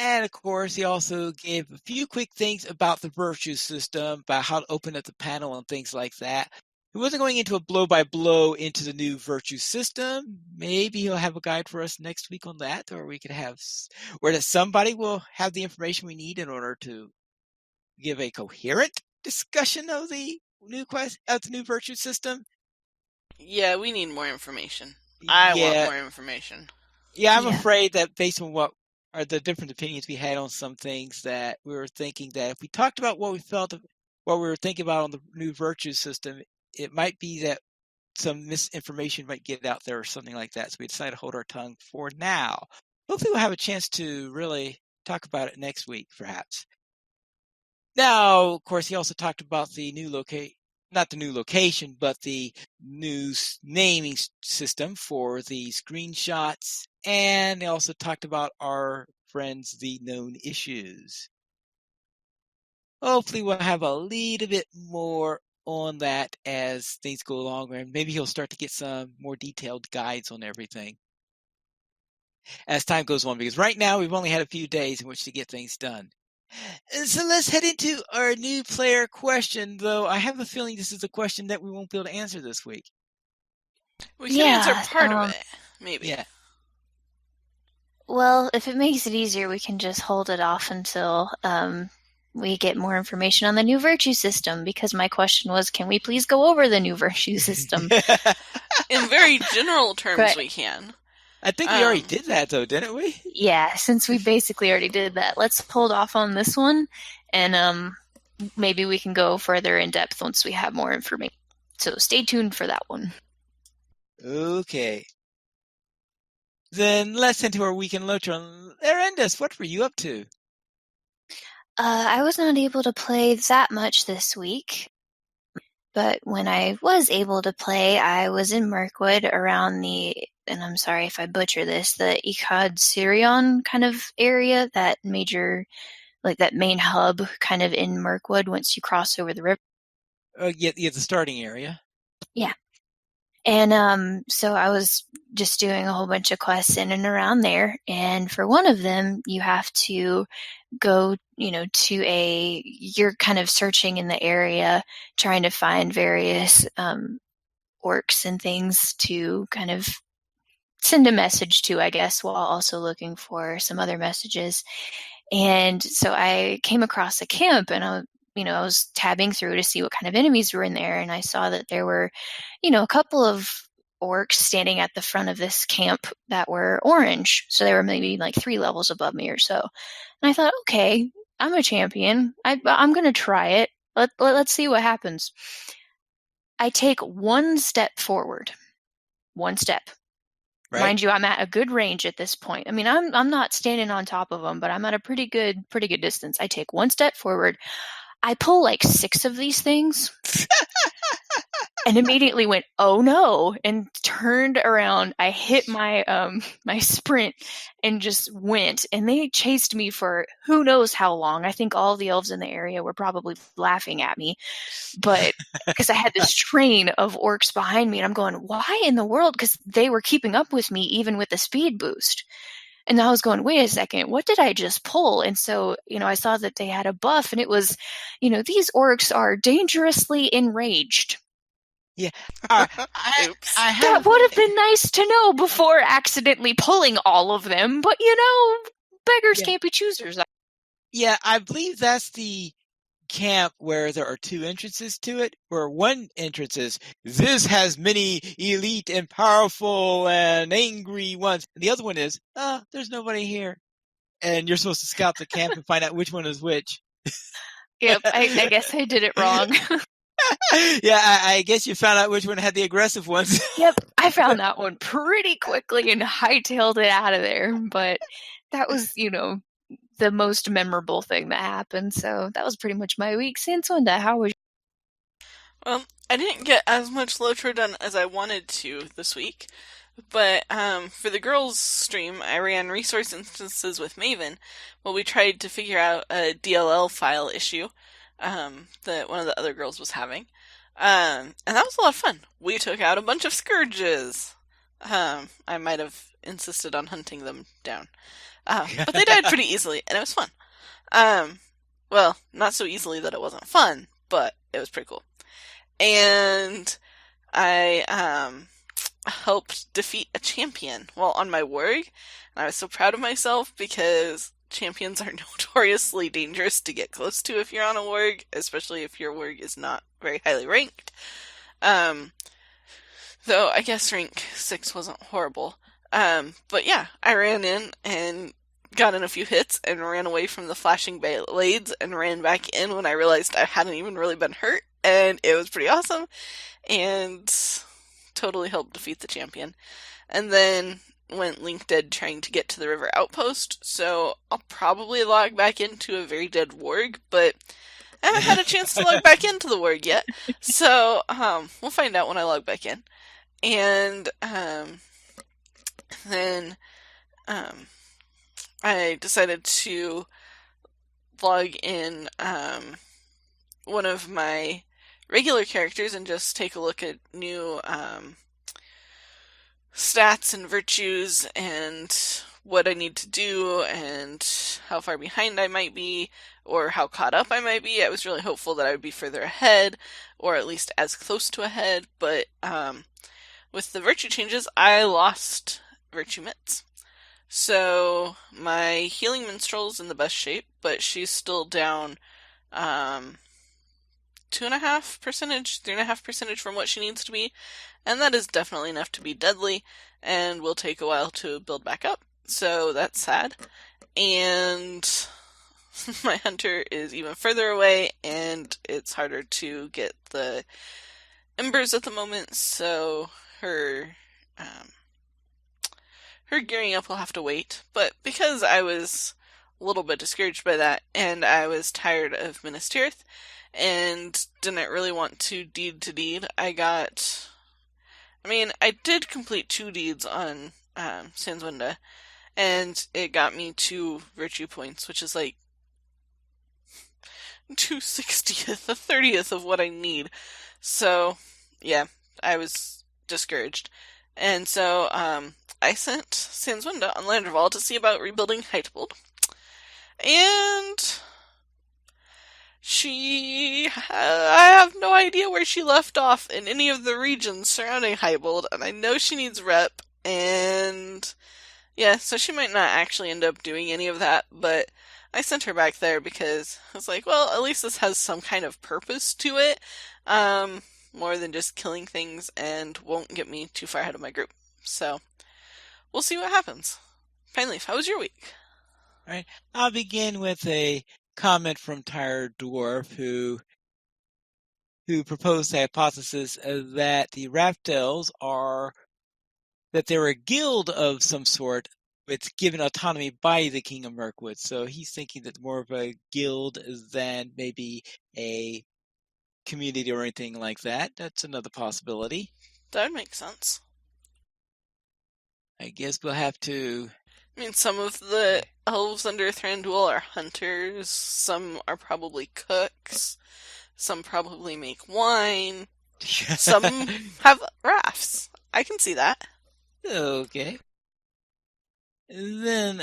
And of course, he also gave a few quick things about the virtue system, about how to open up the panel and things like that. He wasn't going into a blow-by-blow into the new virtue system. Maybe he'll have a guide for us next week on that, or that somebody will have the information we need in order to give a coherent discussion of the new virtue system. Yeah, we need more information. I want more information. Yeah, I'm afraid that based on what are the different opinions we had on some things, that we were thinking that if we talked about what we were thinking about on the new virtue system, it might be that some misinformation might get out there or something like that. So we decided to hold our tongue for now. Hopefully we'll have a chance to really talk about it next week, perhaps. Now, of course, he also talked about the new not the new location, but the new naming system for the screenshots. And they also talked about our friends, the known issues. Hopefully we'll have a little bit more on that as things go along, and maybe he'll start to get some more detailed guides on everything as time goes on, because right now we've only had a few days in which to get things done. So let's head into our new player question, though I have a feeling this is a question that we won't be able to answer this week. We can answer part of it, maybe. Yeah. Well, if it makes it easier, we can just hold it off until we get more information on the new virtue system, because my question was, can we please go over the new virtue system? In very general terms, we can. I think we already did that, though, didn't we? Yeah, since we basically already did that, let's hold off on this one, and maybe we can go further in depth once we have more information. So stay tuned for that one. Okay. Then let's head to our weekend LOTRO. Erendis, what were you up to? I was not able to play that much this week, but when I was able to play, I was in Mirkwood around and I'm sorry if I butcher this, the Ikad Sirion kind of area, that major, like that main hub kind of in Mirkwood once you cross over the river. Yeah, the starting area. Yeah. And so I was just doing a whole bunch of quests in and around there, and for one of them, you have to go, you're kind of searching in the area, trying to find various orcs and things to kind of send a message to, I guess, while also looking for some other messages. And so I came across a camp, and I was tabbing through to see what kind of enemies were in there, and I saw that there were, a couple of orcs standing at the front of this camp that were orange. So they were maybe like 3 levels above me or so. And I thought, okay, I'm a champion. I'm going to try it. Let's see what happens. I take 1 step forward. 1 step. Right? Mind you, I'm at a good range at this point. I mean, I'm not standing on top of them, but I'm at a pretty good distance. I take 1 step forward. I pull like 6 of these things and immediately went, oh no, and turned around. I hit my my sprint and just went, and they chased me for who knows how long. I think all the elves in the area were probably laughing at me, but because I had this train of orcs behind me, and I'm going, why in the world? Because they were keeping up with me even with the speed boost. And I was going, wait a second, what did I just pull? And so, I saw that they had a buff, and it was, these orcs are dangerously enraged. Yeah. Oops. That would have been nice to know before accidentally pulling all of them, but beggars can't be choosers. Yeah, I believe that's the camp where there are 2 entrances to it, where one entrance is, this has many elite and powerful and angry ones. And the other one is, there's nobody here. And you're supposed to scout the camp and find out which one is which. Yep, I guess I did it wrong. Yeah, I guess you found out which one had the aggressive ones. Yep, I found that one pretty quickly and hightailed it out of there. But that was, the most memorable thing that happened. So that was pretty much my week. Sansunda, how was Well, I didn't get as much LOTRO done as I wanted to this week, but for the girls' stream, I ran resource instances with Maven while we tried to figure out a DLL file issue that one of the other girls was having. And that was a lot of fun. We took out a bunch of scourges. I might have insisted on hunting them down. But they died pretty easily, and it was fun. Well, not so easily that it wasn't fun, but it was pretty cool. And I helped defeat a champion while on my warg, and I was so proud of myself because champions are notoriously dangerous to get close to if you're on a warg, especially if your warg is not very highly ranked. Though I guess rank 6 wasn't horrible. But yeah, I ran in and got in a few hits and ran away from the flashing blades and ran back in when I realized I hadn't even really been hurt, and it was pretty awesome and totally helped defeat the champion. And then went link dead trying to get to the river outpost, so I'll probably log back into a very dead warg, but I haven't had a chance to log back into the warg yet, so we'll find out when I log back in. And then I decided to log in one of my regular characters and just take a look at new stats and virtues and what I need to do and how far behind I might be or how caught up I might be. I was really hopeful that I would be further ahead or at least as close to ahead, but with the virtue changes, I lost virtue mitts. So my healing minstrel's in the best shape, but she's still down 2.5%, 3.5% from what she needs to be, and that is definitely enough to be deadly, and will take a while to build back up. So that's sad. And my hunter is even further away, and it's harder to get the embers at the moment, so her gearing up will have to wait. But because I was a little bit discouraged by that, and I was tired of Minas Tirith, and didn't really want to deed, I did complete 2 deeds on Sanswinda, and it got me 2 virtue points, which is like 2/60th, a 30th of what I need. So, yeah, I was discouraged. And so, I sent Sanswinda on Landerval to see about rebuilding Heightbold. And I have no idea where she left off in any of the regions surrounding Heightbold, and I know she needs rep, And yeah, so she might not actually end up doing any of that, but I sent her back there because I was like, well, at least this has some kind of purpose to it, more than just killing things and won't get me too far ahead of my group. So we'll see what happens. Pineleaf, how was your week? All right. I'll begin with a comment from Tired Dwarf who proposed the hypothesis that the Raptels that they're a guild of some sort. It's given autonomy by the King of Mirkwood. So he's thinking that more of a guild than maybe a community or anything like that. That's another possibility. That would make sense. I guess we'll have to. I mean, some of the elves under Thranduil are hunters, some are probably cooks, some probably make wine, some have rafts. I can see that. Okay. Then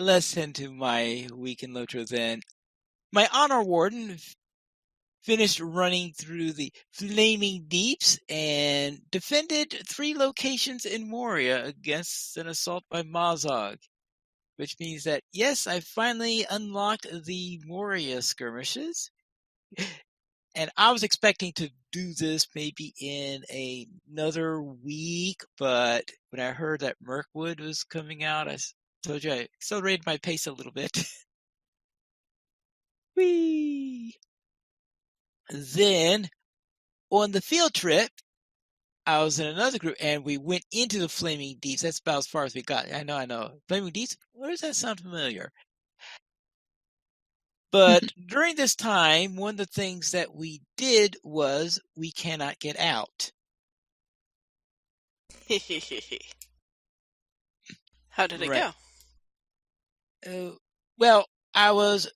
let's head to my week in LOTRO then. My honor warden finished running through the flaming deeps and defended 3 locations in Moria against an assault by Mazog. Which means that, yes, I finally unlocked the Moria skirmishes. And I was expecting to do this maybe in another week, but when I heard that Mirkwood was coming out, I told you I accelerated my pace a little bit. Whee! Then, on the field trip, I was in another group, and we went into the Flaming Deeps. That's about as far as we got. I know. Flaming Deeps? Where does that sound familiar? But during this time, one of the things that we did was we cannot get out. How did it Right. go? Well, I was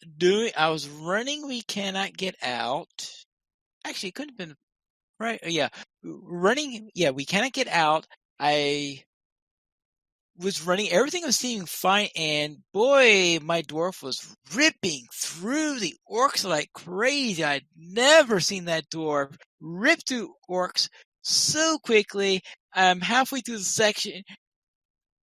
running We Cannot Get Out. Actually, it couldn't have been right. Yeah. Running. Yeah, We Cannot Get Out. I was running. Everything was seeming fine. And boy, my dwarf was ripping through the orcs like crazy. I'd never seen that dwarf rip through orcs so quickly. I'm halfway through the section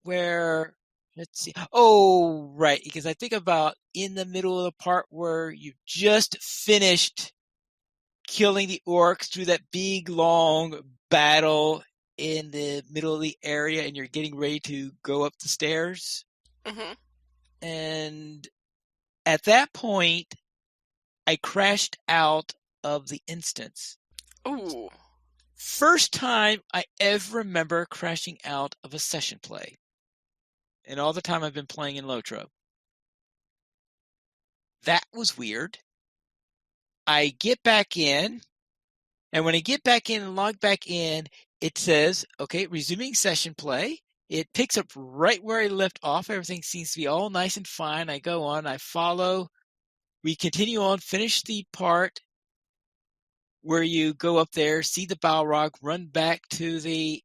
where, let's see. Oh, right. Because I think about in the middle of the part where you just finished killing the orcs through that big, long battle in the middle of the area and you're getting ready to go up the stairs. Mm-hmm. And at that point, I crashed out of the instance. Ooh. First time I ever remember crashing out of a session play. And all the time I've been playing in LOTRO. That was weird. I get back in, and when I get back in and log back in, it says, okay, resuming session play. It picks up right where I left off. Everything seems to be all nice and fine. I go on, I follow. We continue on, finish the part where you go up there, see the Balrog, run back to the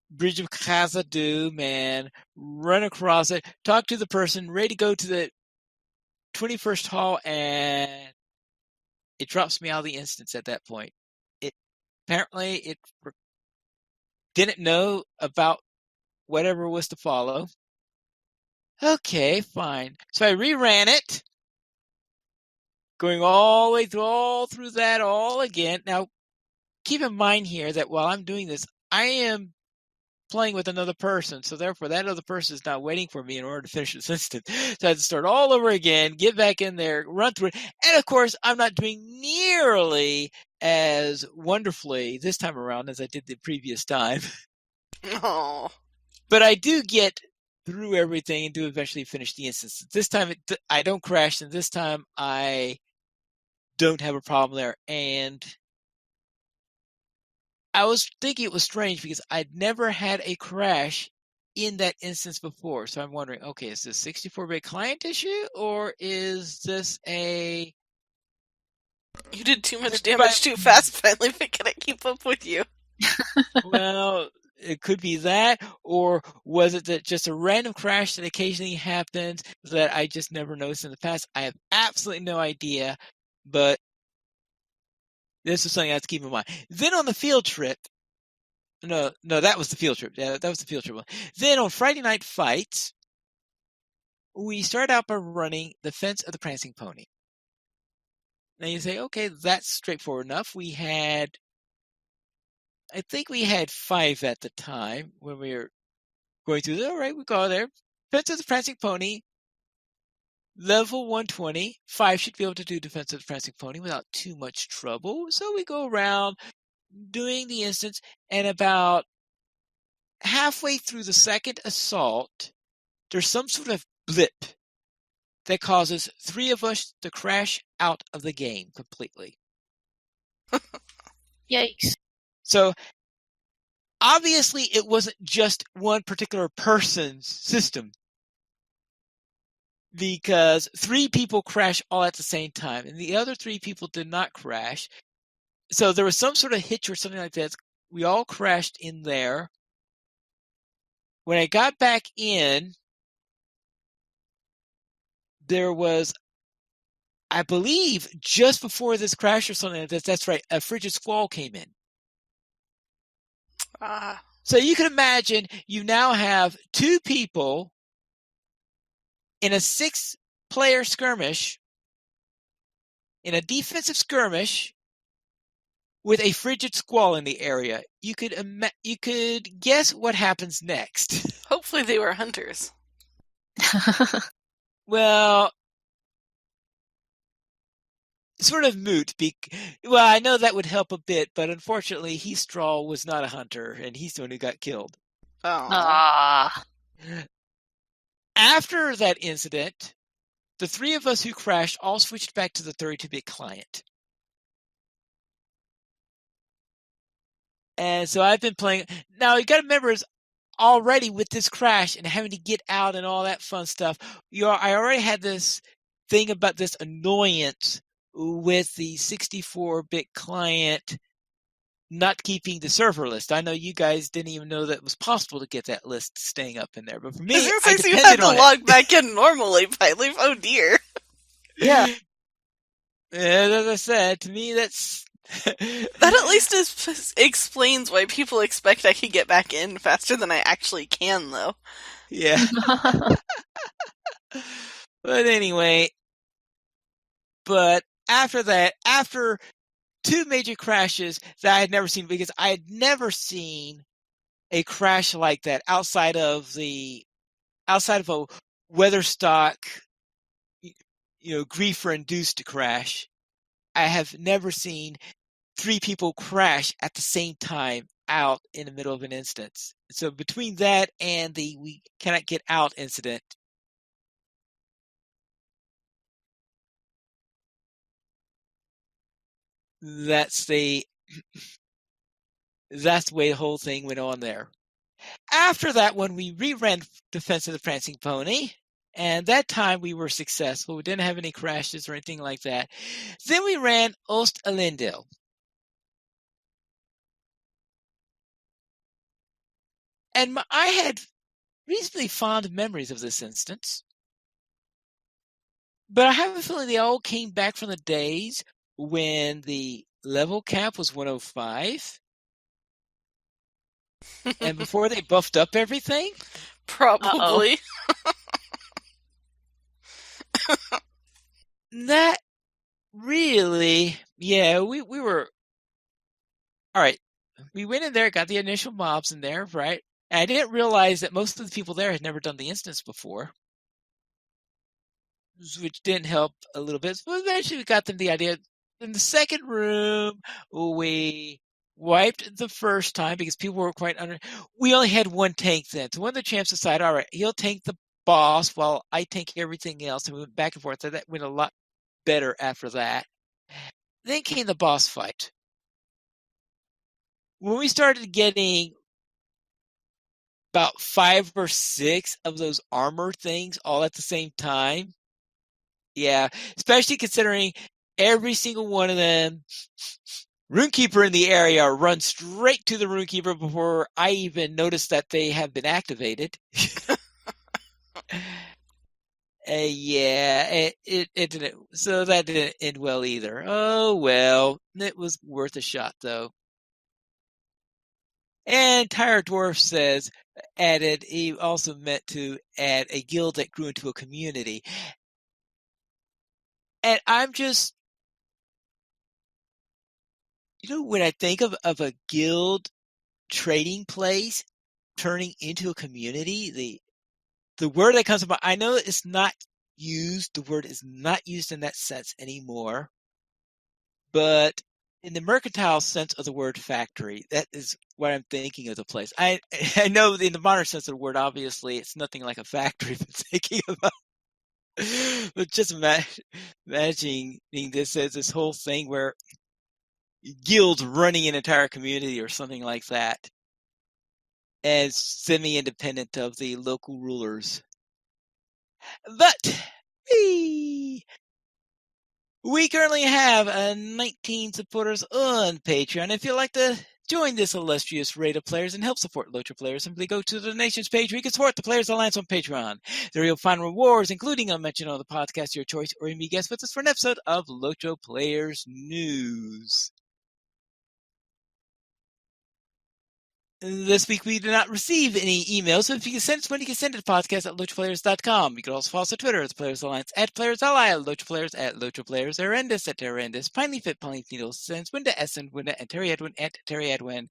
Bridge of Khazad-dûm and run across it, talk to the person, ready to go to the 21st hall, and it drops me out of the instance at that point. Apparently it didn't know about whatever was to follow. Okay, fine. So I reran it, going all the way through that all again. Now, keep in mind here that while I'm doing this, I am playing with another person, so therefore that other person is not waiting for me in order to finish this instant. So I had to start all over again, get back in there, run through it, and of course I'm not doing nearly as wonderfully this time around as I did the previous time. Oh. But I do get through everything and do eventually finish the instance. This time I don't crash, and this time I don't have a problem there. And I was thinking it was strange because I'd never had a crash in that instance before. So I'm wondering, okay, is this 64-bit client issue or is this a... You did too much damage too fast, finally. Can I keep up with you? Well, it could be that, or was it that just a random crash that occasionally happens that I just never noticed in the past? I have absolutely no idea, but this is something I have to keep in mind. Then on the field trip, No, that was the field trip. Yeah, that was the field trip one. Then on Friday Night Fights, we started out by running the Fence of the Prancing Pony. Now you say, okay, that's straightforward enough. I think we had 5 at the time when we were going through. All right, we go there. Fence of the Prancing Pony, level 120. 5 should be able to do Defense of the Prancing Pony without too much trouble. So we go around doing the instance, and about halfway through the second assault, there's some sort of blip that causes 3 of us to crash out of the game completely. Yikes. So obviously it wasn't just one particular person's system, because 3 people crashed all at the same time, and the other 3 people did not crash. So there was some sort of hitch or something like that. We all crashed in there. When I got back in, there was, I believe, just before this crash or something like that, that's right, a frigid squall came in. So you can imagine you now have 2 people in a 6-player skirmish, in a defensive skirmish, with a frigid squall in the area. You could guess what happens next. Hopefully they were hunters. Well, sort of moot. Well, I know that would help a bit, but unfortunately, Heathstraw was not a hunter, and he's the one who got killed. Ah. After that incident, the 3 of us who crashed all switched back to the 32-bit client. And so I've been playing. Now, you got to remember, is already with this crash and having to get out and all that fun stuff, I already had this thing about this annoyance with the 64-bit client not keeping the server list. I know you guys didn't even know that it was possible to get that list staying up in there, but for me, I you had depended on to log back in normally, Piley. Oh dear. Yeah. And as I said, to me, that's That at least explains why people expect I can get back in faster than I actually can, though. Yeah. But anyway, after that, after 2 major crashes that I had never seen, because I had never seen a crash like that outside of a Weatherstock, griefer-induced crash. I have never seen 3 people crash at the same time out in the middle of an instance. So between that and the we cannot get out incident, that's the way the whole thing went on there. After that one, we reran Defense of the Prancing Pony, and that time we were successful. We didn't have any crashes or anything like that. Then we ran Ost Elendil. And I had reasonably fond memories of this instance. But I have a feeling they all came back from the days when the level cap was 105. And before they buffed up everything? Probably. That really, yeah, we were, all right, we went in there, got the initial mobs in there, right? And I didn't realize that most of the people there had never done the instance before, which didn't help a little bit. But eventually we got them the idea. In the second room, we wiped the first time because people were quite under. We only had 1 tank then. So one of the champs decided, all right, he'll tank the boss while I tank everything else. And we went back and forth. So that went a lot better after that. Then came the boss fight. When we started getting about 5 or 6 of those armor things all at the same time, yeah, especially considering every single one of them, Runekeeper in the area runs straight to the Runekeeper before I even notice that they have been activated. Yeah, it didn't. So that didn't end well either. Oh well, it was worth a shot though. And Tire Dwarf says, added, he also meant to add a guild that grew into a community. And I'm just, when I think of a guild trading place turning into a community, the word that comes to mind, I know it's not used, the word is not used in that sense anymore, but in the mercantile sense of the word factory, that is what I'm thinking of the place. I know in the modern sense of the word, obviously, it's nothing like a factory, but thinking about, but just imagining this as this whole thing where guilds running an entire community or something like that, as semi-independent of the local rulers. But we currently have 19 supporters on Patreon. If you'd like to join this illustrious rate of players and help support LOTRO players, simply go to the donations page where you can support the Players Alliance on Patreon. There you'll find rewards, including a mention on the podcast of your choice, or you may guest with us for an episode of LOTRO Players News. This week we did not receive any emails, so if you can send us one, you can send it to podcast@LOTROplayers.com. You can also follow us on Twitter at the Players Alliance, at Players Ally, at LOTROplayers, at LOTROplayers, Arendis at Arendis, Pinely Fit, Pinely Needles, Sends, Winda Essen, Winda, and Terry Edwin at Terry Edwin.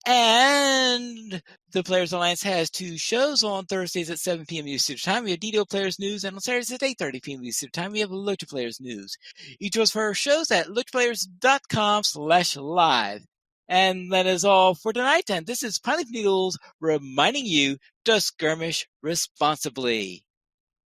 And the Players Alliance has 2 shows on Thursdays at 7 p.m. Eastern Time. We have DDO Players News, and on Saturdays at 8:30 p.m. Eastern Time, we have LOTRO Players News. You join us for our shows at LOTROplayers.com/live. And that is all for tonight. And this is Pinely Needles reminding you to skirmish responsibly.